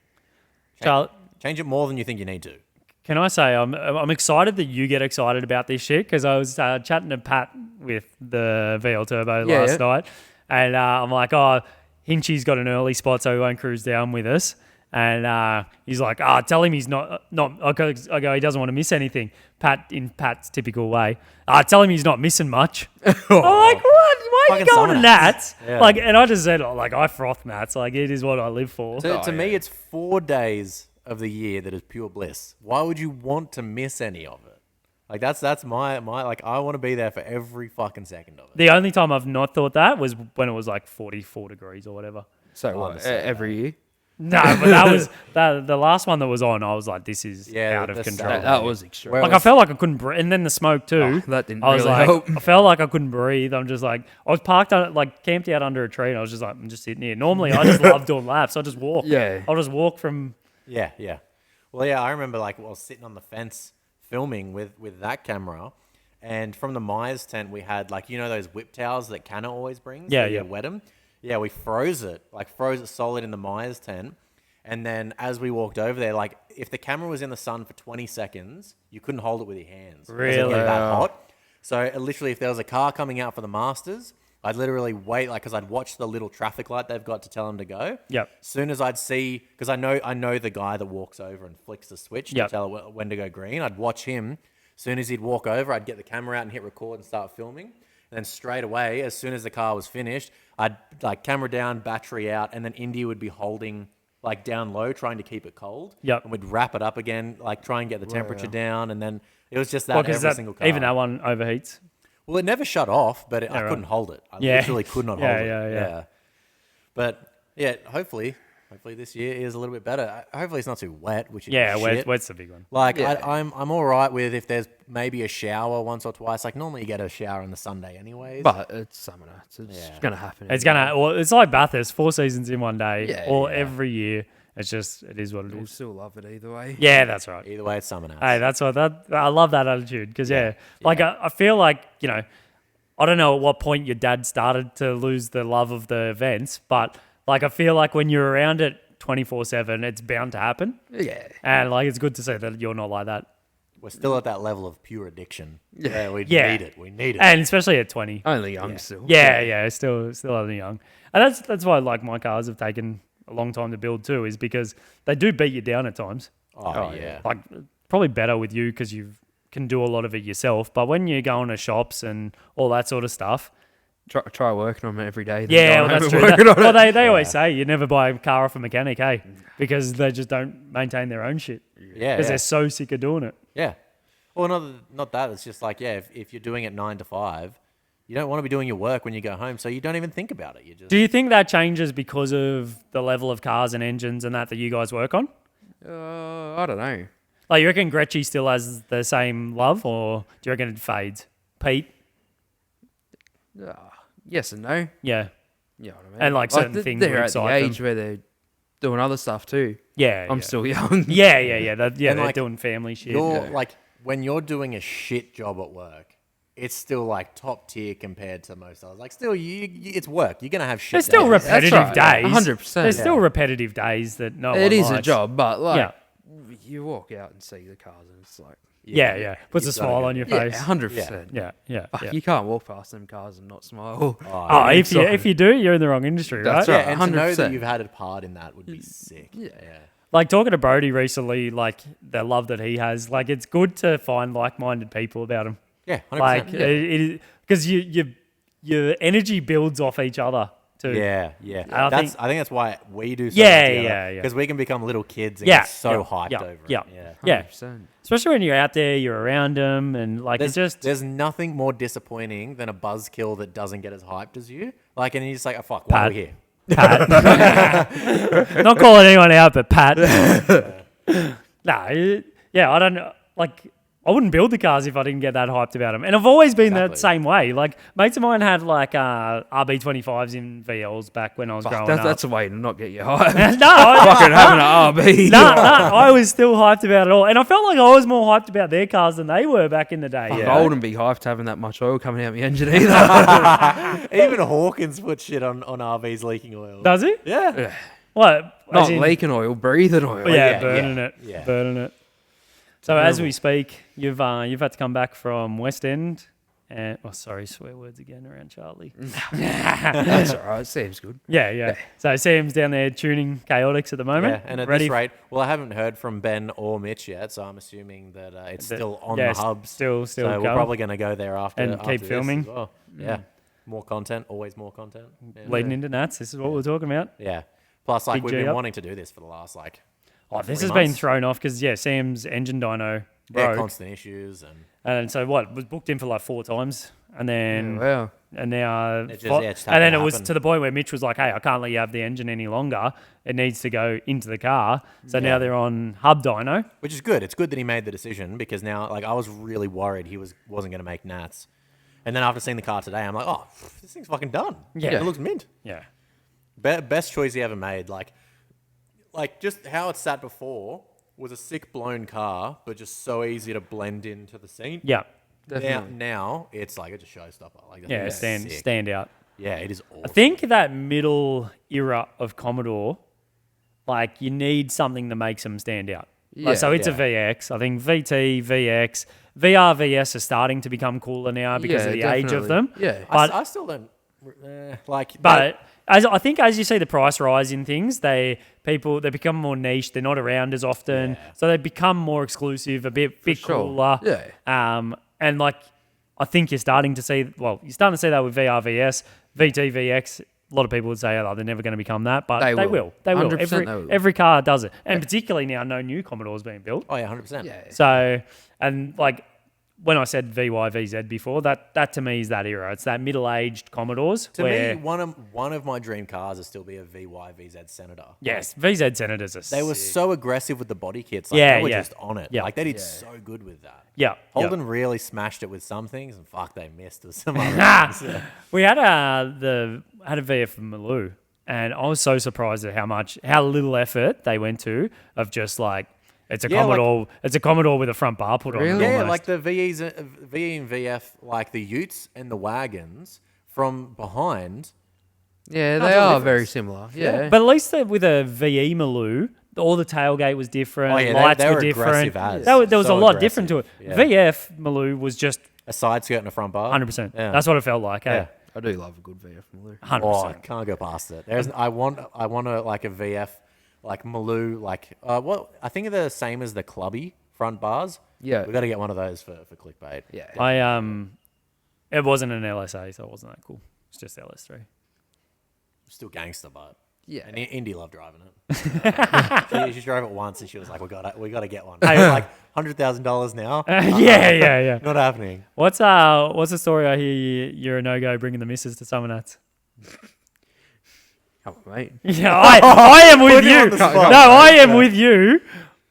Change it more than you think you need to.
Can I say I'm excited that you get excited about this shit because I was chatting to Pat with the VL Turbo
Yeah,
last
yeah.
night, and I'm like, oh, Hinchy's got an early spot, so he won't cruise down with us. And he's like, tell him he's not. I go, he doesn't want to miss anything. Pat, in Pat's typical way, tell him he's not missing much. I'm like, what? Why are you
Fucking
going to
summer
Nats?
Yeah.
Like, and I just said, like, I froth Nats. Like, it is what I live for.
To me, it's 4 days of the year that is pure bliss. Why would you want to miss any of it? Like that's my like I want to be there for every fucking second of it.
The only time I've not thought that was when it was like 44 degrees or whatever.
So what? Every year?
No, but that was the last one that was on. I was like, this is out of
the
control.
Saturday.
That was extreme.
Like I felt like I couldn't breathe, and then the smoke too.
Oh, that didn't
I was
really
like,
help.
I felt like I couldn't breathe. I'm just like, I was parked on like camped out under a tree, and I was just like, I'm just sitting here. Normally, I just love doing laps. I just walk.
Yeah.
I'll just walk from.
Yeah. Well, yeah, I remember like I was sitting on the fence filming with that camera, and from the Myers tent we had like those whip towels that Canna always brings.
Yeah,
where you
yeah.
Wet them. Yeah, we froze it solid in the Myers tent. And then as we walked over there, like if the camera was in the sun for 20 seconds, you couldn't hold it with your hands.
Really?
It was that hot. So literally if there was a car coming out for the Masters, I'd literally wait because I'd watch the little traffic light they've got to tell them to go.
Yep.
As soon as I'd see, because I know the guy that walks over and flicks the switch to tell it when to go green, I'd watch him. As soon as he'd walk over, I'd get the camera out and hit record and start filming. And then straight away, as soon as the car was finished, I'd like camera down, battery out, and then Indy would be holding like down low, trying to keep it cold.
Yep.
And we'd wrap it up again, like try and get the temperature down. And then it was just that every single car.
Even that one overheats.
Well, it never shut off, but I couldn't hold it. I literally could not hold it. Yeah. But yeah, hopefully this year is a little bit better. Hopefully it's not too wet, which is shit.
Wet's the big one.
Like I'm all right with if there's maybe a shower once or twice. Like normally you get a shower on the Sunday anyways.
But it's summer nights. It's going to happen.
It's it's like Bathurst, 4 seasons in one day, every year. It's just, it is what it
We'll
is.
still love it either way.
Yeah, that's right.
Either way, it's summer nights.
Hey, that's what I love that attitude because like I feel like I don't know at what point your dad started to lose the love of the events, but like I feel like when you're around it 24/7, it's bound to happen.
Yeah.
And like it's good to say that you're not like that.
We're still at that level of pure addiction. Yeah, we
Yeah.
need it. We need it.
And especially at 20.
Only young still.
Yeah, still only young. And that's why like my cars have taken a long time to build too, is because they do beat you down at times.
Oh yeah.
Like probably better with you because you can do a lot of it yourself. But when you go into shops and all that sort of stuff,
Try working on it every day.
yeah, well, that's true. They always say you never buy a car off a mechanic, hey, because they just don't maintain their own shit.
Yeah.
Because they're so sick of doing it.
Yeah. Well, not that. It's just like, if you're doing it 9 to 5, you don't want to be doing your work when you go home, so you don't even think about it. You just.
Do you think that changes because of the level of cars and engines and that you guys work on?
I don't know.
Like, you reckon Gretchy still has the same love, or do you reckon it fades? Pete?
Yes and no.
Yeah.
You know what I mean?
And, like, certain things
they're
would
at the
excite them.
age where they're doing other stuff too.
Yeah.
I'm still young.
Yeah. They're
like,
doing family shit.
You're like, when you're doing a shit job at work, it's still like top tier compared to most others. Like, still, it's work. You're gonna have shit.
There's still
days.
repetitive days.
100%.
There's still repetitive days that no one
It is a
likes.
job, but you walk out and see the cars and it's like,
Yeah. Puts a
You've gotta
smile
go.
on your
yeah,
face.
100%.
Yeah.
You can't walk past them cars and not smile.
Oh, if you do, you're in the wrong industry, right?
That's
Yeah,
right.
and to know that
100%.
you've had a part in that would be sick. Yeah.
Like talking to Brody recently, like the love that he has, like it's good to find like-minded people about him.
Yeah, 100%.
Like because your energy builds off each other too.
Yeah.
I
I think that's why we do so
Yeah.
Because we can become little kids and
Yeah,
get so
yeah,
hyped
yeah,
over
yeah.
it.
Yeah.
100%.
Especially when you're out there, you're around them, and like
There's nothing more disappointing than a buzzkill that doesn't get as hyped as you. Like, and you're just like, oh, fuck, why are we here?
Pat. Not calling anyone out, but Pat. I don't know. Like, I wouldn't build the cars if I didn't get that hyped about them. And I've always been that same way. Like, mates of mine had like RB25s in VLs back when I was growing up.
That's a way to not get you hyped.
Fucking
having an RB.
No, I was still hyped about it all. And I felt like I was more hyped about their cars than they were back in the day.
I wouldn't be hyped having that much oil coming out my engine either.
Even Hawkins put shit on RVs leaking oil.
Does he?
Yeah.
What?
Not leaking oil, breathing oil.
Burning it. So as we speak, you've had to come back from West End, and sorry, swear words again around Charlie.
That's all right. Seems good.
Yeah. So Sam's down there tuning Chaotix at the moment.
Yeah, and at this rate, I haven't heard from Ben or Mitch yet, so I'm assuming that it's still on the hubs.
Still
so
going.
we're probably going to go there after
and
after
keep
this
filming.
as well. Yeah, more content, always more content. Yeah.
Leading into Nats, this is what we're talking about.
Yeah. Plus, like,
Big
we've
G
been
up.
wanting to do this for the last
This
3
has been
months.
thrown off because Sam's engine dyno broke.
Constant issues
And so was booked in for like 4 times, and then
Wow.
and now
It just-
fi-
yeah, it just
and then
happened
it
to
was
happen.
to the point where Mitch was like, "Hey, I can't let you have the engine any longer. It needs to go into the car." So now they're on hub dyno.
Which is good. It's good that he made the decision because now, like, I was really worried he wasn't going to make Nats. And then after seeing the car today, I'm like, oh, this thing's fucking done.
Yeah.
It looks mint.
Yeah,
Best choice he ever made. Like just how it sat before was a sick blown car, but just so easy to blend into the scene.
yeah,
Definitely.
Now it's like it's a showstopper. Like,
yeah. Stand out.
Yeah, it is awesome.
I think that middle era of Commodore, like you need something that makes them stand out. Like, so it's a VX. I think VT, VX, VR, VS are starting to become cooler now because of the age of them.
Yeah.
But
I still don't like.
But as you see the price rise in things, they become more niche. They're not around as often, so they become more exclusive, a bit
sure.
cooler.
Yeah.
And like I think you're starting to see that with VR, VS, VT, VX. A lot of people would say, "Oh, they're never going to become that," but they will. They will.
100% they will.
Every car does it, and particularly now, no new Commodores being built.
Oh yeah, 100%.
Yeah.
So, and like when I said VY, VZ before, that to me is that era. It's that middle-aged Commodores.
To
where,
me, one of my dream cars is still be a VY VZ Senator.
yes, VZ Senators are
They were
sick.
so aggressive with the body kits. Like,
Yeah,
they were
yeah.
just on it.
Yeah.
Like they did so good with that.
Yeah.
Holden really smashed it with some things, and fuck, they missed with some other things. Yeah.
We had a VF from Maloo, and I was so surprised at how little effort they went to of just like it's a
Yeah,
Commodore. It's a Commodore with a front bar put on. it
Really?
Yeah,
almost.
like the VE and VF, like the Utes and the wagons from behind.
Yeah,
No,
they
there's a
are
difference.
very similar. Yeah.
But at least with a VE Maloo, all the tailgate was different.
Oh, yeah,
lights
they
were
were
different.
aggressive as.
There was
So
a lot different to it.
aggressive.
VF Maloo was just
A side skirt and a front bar.
100%.
Yeah.
That's what it felt like.
Yeah.
I do love a good VF Maloo.
100%.
Oh, I can't go past it. I want a like a VF, like Maloo, like what I think they're the same as the clubby front bars.
Yeah.
We got to get one of those for clickbait.
Yeah.
It wasn't an LSA, so it wasn't that cool. It's just LS3.
Still gangster, but
Yeah.
and Indy loved driving it. she drove it once and she was like, we got to get one. Like $100,000 now.
Yeah.
Not happening.
What's the story? I hear you're a no-go bringing the missus to Summonats.
Come on, mate.
Yeah, I am with
you
you.
on the spot.
No, I am with you.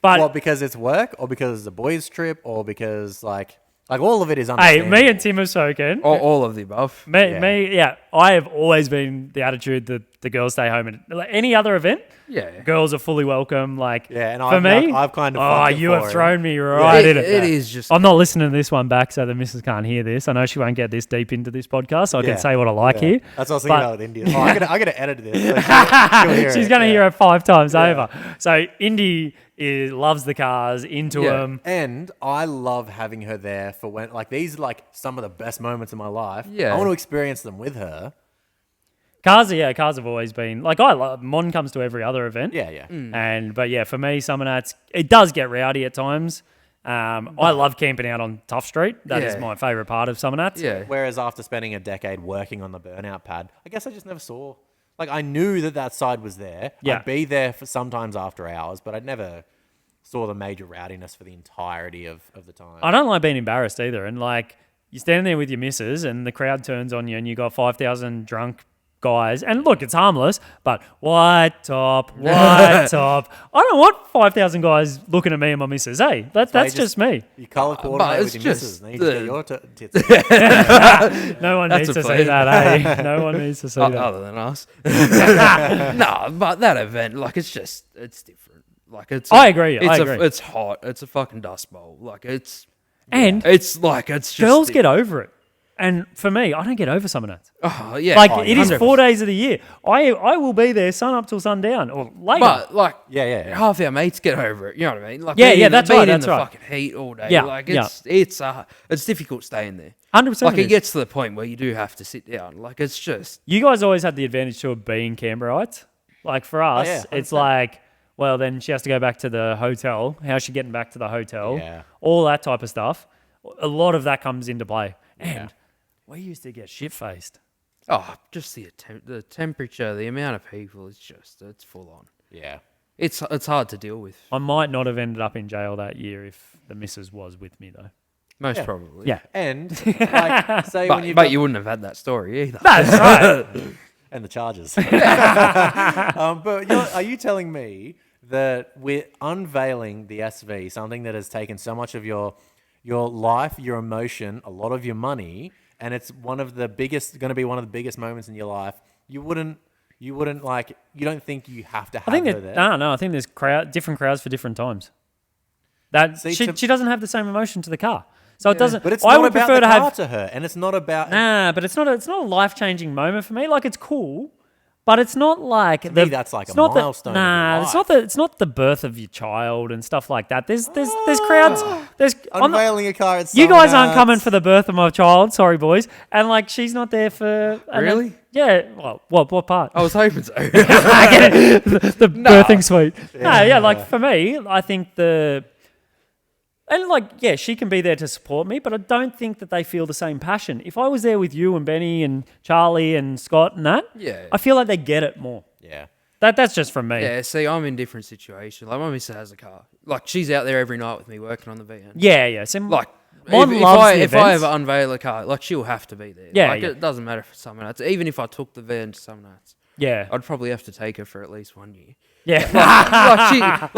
But
What, because it's work or because it's a boys' trip or because like all of it is
hey,
understandable.
me and Tim have spoken.
All of the above.
I have always been the attitude that the girls stay home. And like any other event,
Yeah.
girls are fully welcome. Like,
Yeah, and
for
I've
me,
I've kind of fucked it
you
for
have
him.
thrown me right in it.
It is just.
I'm not listening to this one back, so the missus can't hear this. I know she won't get this deep into this podcast, so I
Yeah.
can say what I like
Yeah.
here.
That's what I was thinking
But-
about with India. Oh, I got to edit this. So she'll hear
She's
it,
going to
yeah.
hear it 5 times over. So Indy loves the cars, into
Yeah.
them.
And I love having her there for when, like, these are like some of the best moments in my life.
Yeah.
I want to experience them with her.
Cars have always been like Mon comes to every other event.
Yeah, yeah.
But yeah, for me, Summonats, it does get rowdy at times. I love camping out on Tough Street. That is
Yeah.
my favourite part of Summonats.
Yeah.
Whereas after spending a decade working on the burnout pad, I guess I just never saw. Like, I knew that side was there.
Yeah.
I'd be there for sometimes after hours, but I'd never saw the major rowdiness for the entirety of the time.
I don't like being embarrassed either. And like, you're standing there with your missus and the crowd turns on you and you got 5,000 drunk guys. And look, it's harmless, but white top. I don't want 5,000 guys looking at me and my missus. Hey, that's
you
just me.
You colour coordinate
it's
with your missus.
just
And then you just
the-
get your tits.
No one
That's
needs
a
to see
plea.
that, eh? No one needs to see that.
Other than us. No, but that event, like, it's different. Like, it's.
I agree.
It's hot. It's a fucking dust bowl. Like, it's just.
Girls get over it. And for me, I don't get over Summonats.
Oh, yeah.
Like,
oh,
it is
100%.
4 days of the year. I will be there sun up till sundown or later.
But, like,
Yeah.
half our mates get over it. You know what I mean? Like,
Yeah,
being-
that's
being
right,
in
that's
the
right.
fucking heat all day.
Yeah,
Like,
yeah.
it's difficult staying there.
100%.
Like, it gets to the point where you do have to sit down. Like, it's just.
You guys always had the advantage too of being Canberraites. Like for us,
yeah,
it's
100%.
like, well, then she has to go back to the hotel. How's she getting back to the hotel?
Yeah.
All that type of stuff. A lot of that comes into play.
Yeah.
And we used to get shit-faced.
Oh, just the temperature, the amount of people, it's full on.
Yeah.
It's hard to deal with.
I might not have ended up in jail that year if the missus was with me, though.
Most probably.
Yeah.
And like, say when you've
But
got-
you wouldn't have had that story either.
That's right.
and the charges. But are you telling me that we're unveiling the SV, something that has taken so much of your life, your emotion, a lot of your money, and it's going to be one of the biggest moments in your life? You don't think you have to have her there?
No. I think there's different crowds for different times. She doesn't have the same emotion to the car, so it doesn't.
But it's
I
not
would
about
prefer
the
to
car
have.
to her, and it's not about.
Nah, but it's not a life-changing moment for me. Like, it's cool, but it's not like
me, that's like a milestone of your life.
it's not the birth of your child and stuff like that. There's crowds.
Unveiling a car.
You guys aren't coming for the birth of my child. Sorry, boys. And like, she's not there for.
Really?
Yeah. Well, what part?
I was hoping so.
I get it. The birthing suite. Yeah. Like, for me, I think she can be there to support me, but I don't think that they feel the same passion. If I was there with you and Benny and Charlie and Scott and that, I feel like they get it more.
Yeah.
That's just from me.
Yeah, see, I'm in different situation. Like, my missus has a car. Like, she's out there every night with me working on the VN.
Yeah. So,
Like,
Mon
if
loves
I
the
if I
events.
ever unveil a car, like, she'll have to be there.
Yeah,
Like,
yeah.
it doesn't matter for some nights. Even if I took the van to some nights,
Yeah.
I'd probably have to take her for at least 1 year.
Yeah.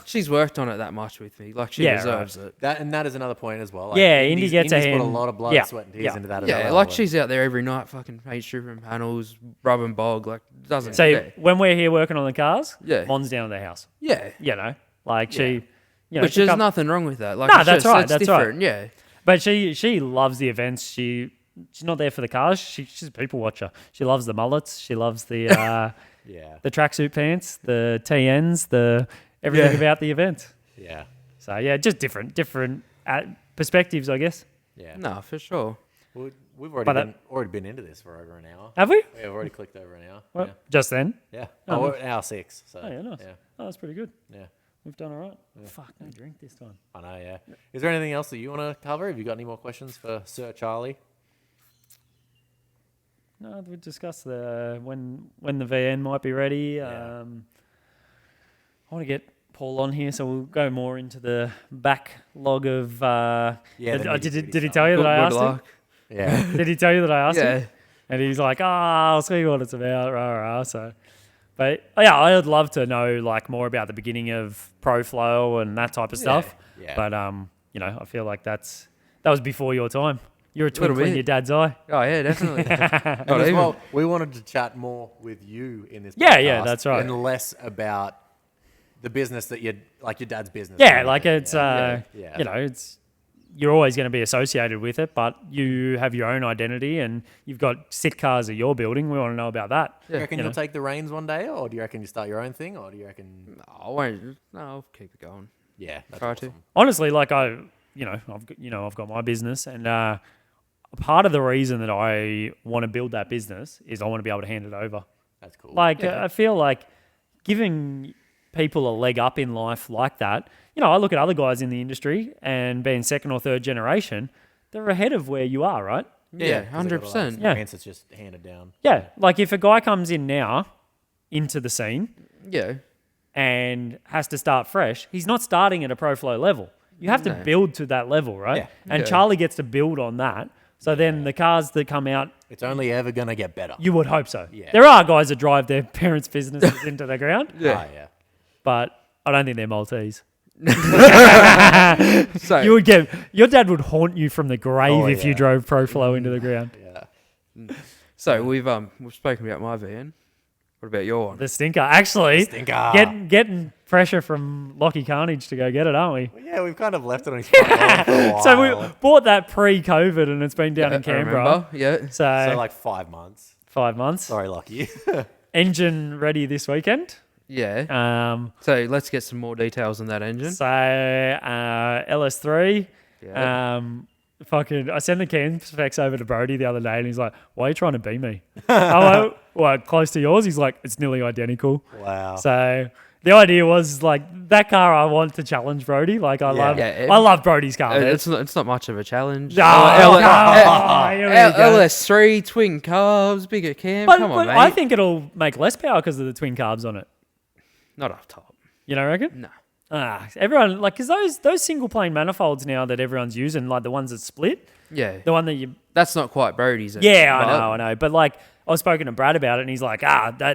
She's worked on it that much with me. Like, she
Yeah,
deserves it.
That is another point as well. Like,
Yeah, Indy gets a
Indy's put a
hand.
lot of blood,
Yeah.
sweat, and tears
Yeah.
into that as
Yeah,
well.
like, she's out there every night, fucking paint stripping panels, rub and bog. Like, doesn't.
So
yeah.
when we're here working on the cars,
Yeah.
Mon's down at the house.
Yeah.
Like she,
Which there's nothing wrong with that. Like,
No,
it's
that's
just,
right,
it's
that's right.
different. Yeah.
But she loves the events. She's not there for the cars. She's a people watcher. She loves the mullets. She loves the the tracksuit pants, the TNs, the everything about the event.
Yeah.
So just different perspectives, I guess.
Yeah.
No, for sure.
We've already been into this for over an hour.
Have we?
Yeah, we've already clicked over an hour.
Well, just then.
Yeah.
Oh,
We're at hour 6. So.
Oh yeah, nice.
Yeah.
Oh, that's pretty good.
Yeah.
We've done all right. Fuck, no drink this time.
I know. Yeah. Is there anything else that you want to cover? Have you got any more questions for Sir Charlie?
No, we discussed when the VN might be ready.
Yeah.
I want to get Paul on here, so we'll go more into the backlog of.
the
did he
nitty-gritty
tell you that I
Good
asked him?
luck.
Yeah.
Did he tell you that I asked
Yeah.
him? And he's like, I'll see what it's about. Rah, rah. So, but yeah, I would love to know like more about the beginning of ProFlow and that type of stuff.
Yeah.
But I feel like that was before your time. You're a twinkle in
bit.
your dad's eye.
Oh, yeah, definitely.
And
Not
as
even.
well, we wanted to chat more with you in this
Yeah,
podcast.
yeah, that's right.
And less about the business that your dad's business.
Yeah,
really.
like it's
Yeah.
it's you're always going to be associated with it, but you have your own identity and you've got sick cars that you're building. We want to know about that.
Do you reckon
you
you'll
know.
take the reins one day, or do you reckon you start your own thing, or do you reckon?
I won't. No, I'll keep it going.
Yeah, that's
Try
awesome.
to.
Honestly, like I've got my business, and part of the reason that I want to build that business is I want to be able to hand it over.
That's cool.
Like I feel like giving people a leg up in life like that. I look at other guys in the industry and being second or third generation, they're ahead of where you are, right?
Yeah,
'cause they've got a lot of
100%.
Yeah.
experience that's just handed down.
Yeah, like if a guy comes in now into the scene
Yeah.
and has to start fresh, he's not starting at a ProFlow level. You have to
No.
build to that level, right?
Yeah.
And
Yeah.
Charlie gets to build on that. So then the cars that come out,
It's only ever gonna get better.
you would hope so.
Yeah.
There are guys that drive their parents' businesses into the ground,
Yeah.
yeah.
but I don't think they're Maltese.
So,
Your dad would haunt you from the grave
Oh,
if you
yeah.
drove ProFlow into the ground.
Yeah.
so we've spoken about my van. What about your one?
The stinker. Actually,
Stinker.
getting pressure from Lockie Carnage to go get it, aren't we?
Well, yeah, we've kind of left it on his front lawn for a while.
So we bought that pre-COVID and it's been down in
I
Canberra.
remember. Yeah.
So,
So like 5 months.
5 months.
Sorry, Lucky.
Engine ready this weekend.
Yeah. So let's get some more details on that engine.
So LS3.
Yeah.
I sent the cam specs over to Brody the other day and he's like, why are you trying to be me? I'm like, what, close to yours? He's like, it's nearly identical.
Wow.
So the idea was like that car I want to challenge Brody. Like I love Brody's car. man.
It's not much of a challenge.
Oh, here we go.
LS3 twin carbs, bigger cam.
But,
Come on,
but
mate.
I think it'll make less power because of the twin carbs on it.
Not up top.
You don't reckon?
No.
Everyone, like, because those single plane manifolds now that everyone's using, like the ones that split,
Yeah.
the one that you...
That's not quite Brody's.
Yeah, I know. But, like, I was spoken to Brad about it, and he's like,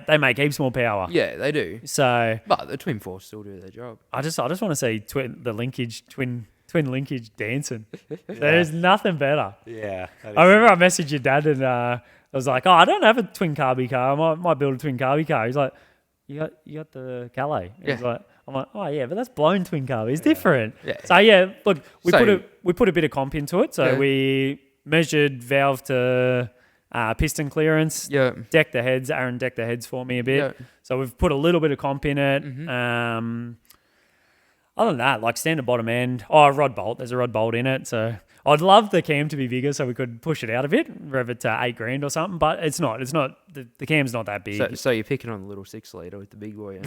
they make heaps more power.
Yeah, they do.
So...
But the Twin Force still do their job.
I just want to see twin linkage dancing. There's nothing better.
Yeah.
I remember I messaged your dad and I was like, I don't have a twin carby car. I might build a twin carby car. He's like, you got the Calais.
Yeah.
He's like, I'm like, oh yeah, but that's blown twin carby. It's different.
Yeah.
So yeah, look, we
So-
put a bit of comp into it. So we measured valve to piston clearance.
Yeah.
Decked the heads. Aaron decked the heads for me a bit.
Yeah.
So we've put a little bit of comp in it. Other than that, like standard bottom end. Oh, a rod bolt. There's a rod bolt in it. So I'd love the cam to be bigger so we could push it out a bit, rev it to $8,000 or something. But it's not. The cam's not that big.
So you're picking on the little 6-litre with the big boy.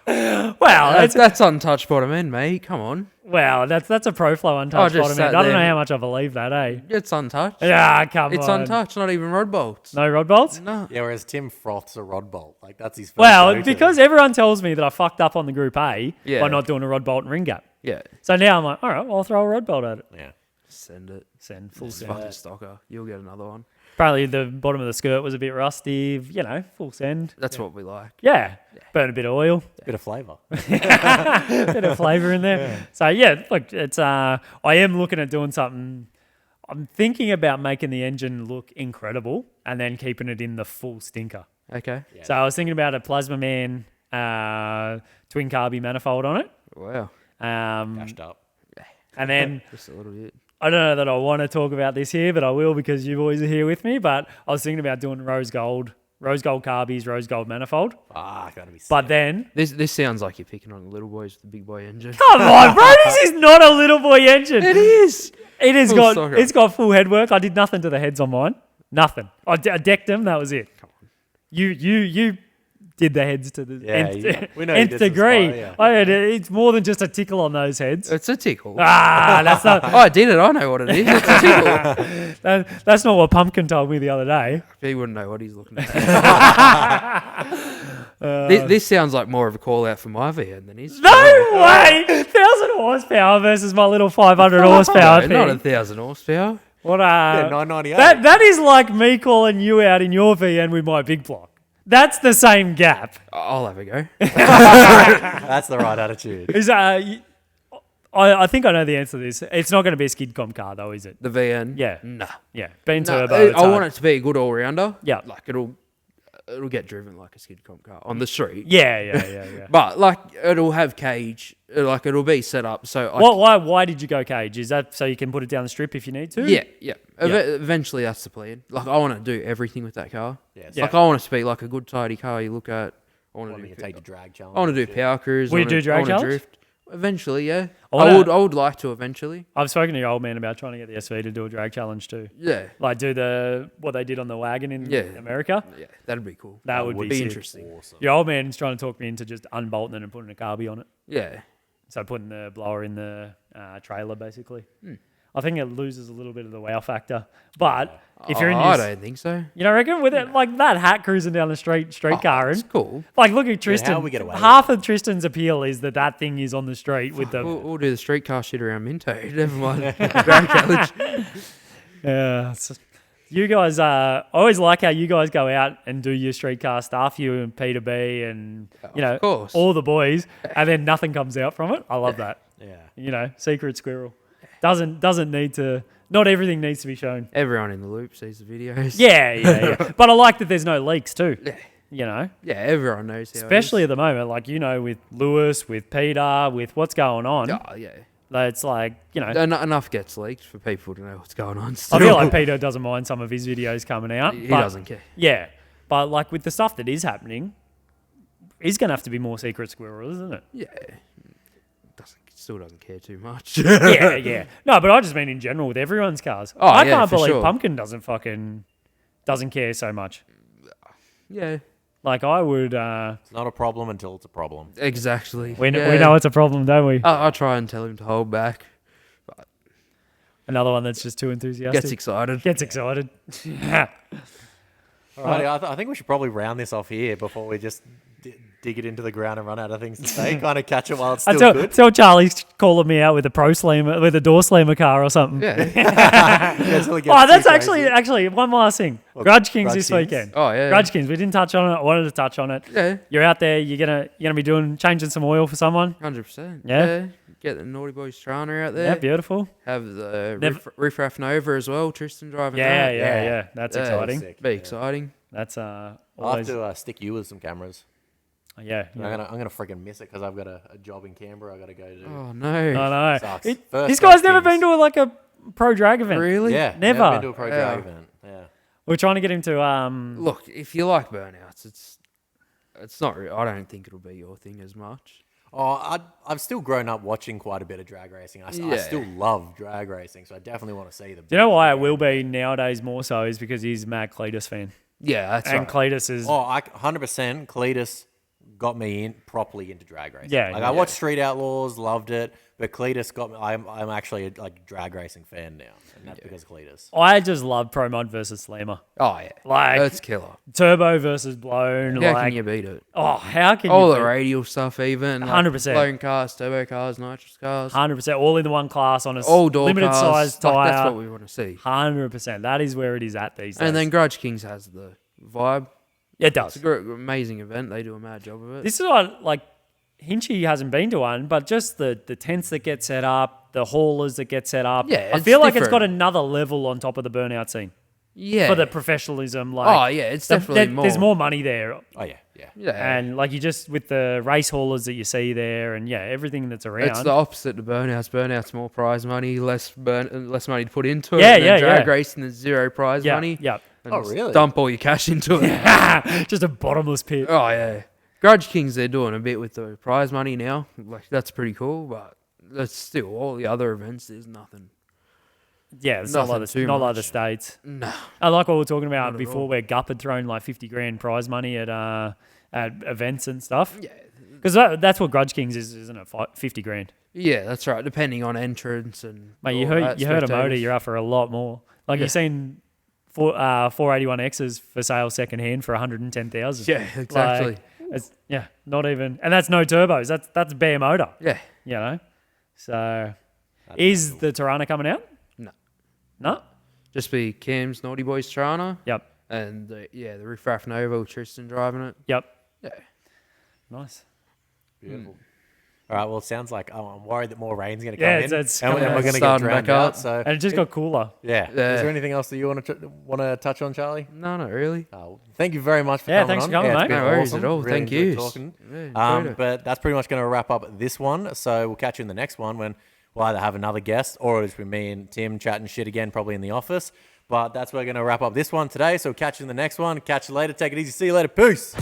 Well,
That's untouched bottom end, mate. Come on.
that's a Proflow untouched
just
bottom
sat
end. I don't know
there.
how much I believe that, eh?
It's untouched.
Yeah, come
It's
on.
untouched, not even rod bolts.
No rod bolts?
No.
Yeah, whereas Tim froths a rod bolt. Like, that's his first
Well,
go-to.
because everyone tells me that I fucked up on the Group A
Yeah.
by not doing a rod bolt and ring gap.
Yeah.
So now I'm like, all right, well, I'll throw a rod bolt at it.
Yeah.
Send it.
Full
It's
send.
fucking stocker. You'll get another one.
Apparently the bottom of the skirt was a bit rusty, full send.
That's what we like.
Yeah. Burn a bit of oil,
Bit of flavour.
bit of flavour in there. Yeah. So yeah, look, it's I am looking at doing something. I'm thinking about making the engine look incredible and then keeping it in the full stinker.
Okay.
Yeah.
So I was thinking about a Plasma Man twin carby manifold on it.
Wow.
Cashed up.
And then
Just a little bit.
I don't know that I want to talk about this here, but I will because you boys are here with me. But I was thinking about doing rose gold carbies, rose gold manifold.
Gotta be sick.
But then,
This sounds like you're picking on the little boys with the big boy engine.
come on, bro, this is not a little boy engine.
It is.
It has
Full
got
stocker.
it's got full headwork. I did nothing to the heads on mine. Nothing. I decked them. That was it.
Come on.
You did the heads to the
we know you
nth
did some
degree.
spy, yeah.
It's more than just a tickle on those heads.
It's a tickle.
That's not
Oh, I did it. I know what it is. It's a tickle.
that's not what Pumpkin told me the other day.
He wouldn't know what he's looking at. This sounds like more of a call out for my VN than his.
No way! 1,000 horsepower versus my little 500 horsepower
No,
thing.
not 1,000 horsepower.
Yeah, 998.
that is like me calling you out in your VN with my big block. That's the same gap.
I'll have a go.
That's the right attitude.
Is I think I know the answer to this. It's not going to be a skid comp car though, is it?
The VN.
Yeah.
Nah.
Yeah. Being
No,
turbo.
I want it to be a good all rounder.
Yeah.
Like it'll get driven like a skid comp car on the street.
Yeah.
But like it'll have cage. Like it'll be set up so.
Why did you go cage? Is that so you can put it down the strip if you need to?
Yeah. Eventually, that's the plan. Like I want to do everything with that car.
Yes.
Yeah.
Like I want it to be like a good tidy car you look at. I want
Want me
to
to take the drag challenge?
I want to do power cruise.
Will you do drag
I wanna
challenge?
drift. Eventually, yeah.
I
I
wanna-
would like to eventually.
I've spoken to your old man about trying to get the SV to do a drag challenge too.
Yeah.
Like do what they did on the wagon in
Yeah.
America.
Yeah, that'd be cool.
That would be sick.
interesting.
Awesome.
Your old man's trying to talk me into just unbolting it and putting a carby on it.
Yeah.
So putting the blower in the trailer, basically.
Hmm.
I think it loses a little bit of the wow factor. But if you're in
I
your...
don't think so.
You don't reckon? With it like that hat cruising down the street car
It's
and...
cool.
Like, look at Tristan.
how we get away with
Half of Tristan's appeal is that thing is on the street with the...
We'll do the streetcar shit around Minto. Never mind. Drag challenge.
Yeah. You guys, I always like how you guys go out and do your streetcar stuff, you and Peter B and,
Of course.
all the boys, and then nothing comes out from it. I love that.
Yeah.
Secret squirrel. Doesn't need to... Not everything needs to be shown.
Everyone in the loop sees the videos.
Yeah. But I like that there's no leaks too.
Yeah. Yeah, everyone knows how
Especially at the moment, like, with Lewis, with Peter, with what's going on.
it is. Oh, yeah.
It's like,
Enough gets leaked for people to know what's going on.
I
Still.
feel like Peter doesn't mind some of his videos coming out.
He
but-
doesn't care.
Yeah. But like with the stuff that is happening, it's going to have to be more secret squirrel, isn't it?
Yeah. Still doesn't care too much.
Yeah. No, but I just mean in general with everyone's cars.
Oh,
I
yeah,
can't
for
believe
sure.
Pumpkin doesn't care so much.
Yeah.
Like I would...
It's not a problem until it's a problem.
Exactly.
we
Yeah.
know it's a problem, don't we?
I try and tell him to hold back.
Another one that's just too enthusiastic.
Gets excited.
Gets excited.
Alrighty, I think we should probably round this off here before we just dig it into the ground and run out of things to say. Kind of catch it while it's still good.
Tell Charlie's calling me out with a door slammer car or something.
Yeah.
Oh, that's actually one last thing. Grudge Kings this weekend.
Oh yeah.
Grudge Kings. We didn't touch on it. I wanted to touch on it.
Yeah.
You're out there. You're gonna be changing some oil for someone.
100%.
Yeah.
Get the Naughty Boys Strana out there.
Yeah, beautiful.
Have the Riff Raff Nova as well. Tristan driving
Yeah,
that.
yeah. That's exciting.
Sick.
Be exciting.
That's
I'll
always.
have to stick you with some cameras.
Yeah.
I'm gonna freaking miss it because I've got a job in Canberra. I gotta go to.
Oh no.
I know.
Sucks.
This
First
guy's
Grudge
never
Kings.
been to a pro drag event.
Really?
Yeah,
Never.
been to a pro
Yeah.
drag event. Yeah.
We're trying to get him to
Look, if you like burnouts, it's not. I don't think it'll be your thing as much.
Oh, I've still grown up watching quite a bit of drag racing. I still love drag racing, so I definitely want to see them.
Do you know why it will be nowadays more so is because he's a mad Cletus fan.
Yeah, that's
And
right.
Cletus is
100%. Cletus got me properly into drag racing.
Yeah,
I watched Street Outlaws, loved it, but Cletus got me. I'm actually a drag racing fan now, and that's because of Cletus.
I just love Pro Mod versus Slammer.
Oh yeah,
Like
that's killer.
Turbo versus Blown.
How
like
can you beat it?
how can
All
you
the
beat-
radial stuff, even
100%.
blown cars, turbo cars, nitrous cars,
100% all in the one class on a
all door
limited
cars.
size
Like,
tire.
that's what we want to see.
100%. That is where it is at these days.
And then Grudge Kings has the vibe.
it
It's
does.
a great, amazing event. They do a mad job of it.
This is what like Hinchy hasn't been to one, but just the tents that get set up, the haulers that get set up.
Yeah,
I
it's
feel like it's got
different.
another level on top of the burnout scene
Yeah.
for the professionalism. Like,
Oh, yeah, it's definitely
There's
more.
more money there.
Oh yeah, yeah.
Yeah.
And like you just with the race haulers that you see there, and everything that's around.
It's the opposite to burnouts. Burnouts more prize money, less money to put into it.
Yeah,
and then
yeah,
drag
yeah.
racing, there's zero prize money.
Yeah.
And
Oh,
just
really?
Dump all your cash into it.
Just a bottomless pit.
Oh yeah. Grudge Kings, they're doing a bit with the prize money now. Like that's pretty cool, but that's still all the other events. There's nothing.
Yeah, it's not
Nothing
like
too
not like the
much.
States.
No.
I like what we were talking about
Not at
before,
all.
where Gup had thrown like 50 grand prize money at events and stuff.
Yeah.
Because that's what Grudge Kings is, isn't it? 50 grand.
Yeah, that's right. Depending on entrance and.
Mate, you
all
heard
that,
a motor,
spectators.
you're up for a lot more. Like
Yeah.
you've seen 481Xs for sale second hand for 110,000.
Yeah, exactly.
Not even, and that's no turbos. That's bare motor.
Yeah.
You know, so is the Tirana coming out?
No.
No.
Just be Cam's Naughty Boys Trana
Yep.
and the Riff Raff Nova with Tristan driving it.
Yep.
Yeah.
Nice.
Beautiful. All right. Well, it sounds like I'm worried that more rain's going to
Yeah,
come in,
it's
and
coming
we're
out.
going to get
Starting
drowned
back
out.
up.
So
And it just got cooler.
yeah.
Yeah.
Is there anything else that you want to touch on, Charlie?
No, not really.
Thank you very much for
Yeah,
coming
thanks
on.
for coming,
it's
mate.
been
No worries
awesome.
at all.
Really
Thank
enjoyed
you.
talking.
Yeah, enjoyed it.
But that's pretty much going to wrap up this one. So we'll catch you in the next one when we'll either have another guest or it'll just be me and Tim chatting shit again, probably in the office. But that's where we're going to wrap up this one today. So catch you in the next one. Catch you later. Take it easy. See you later. Peace.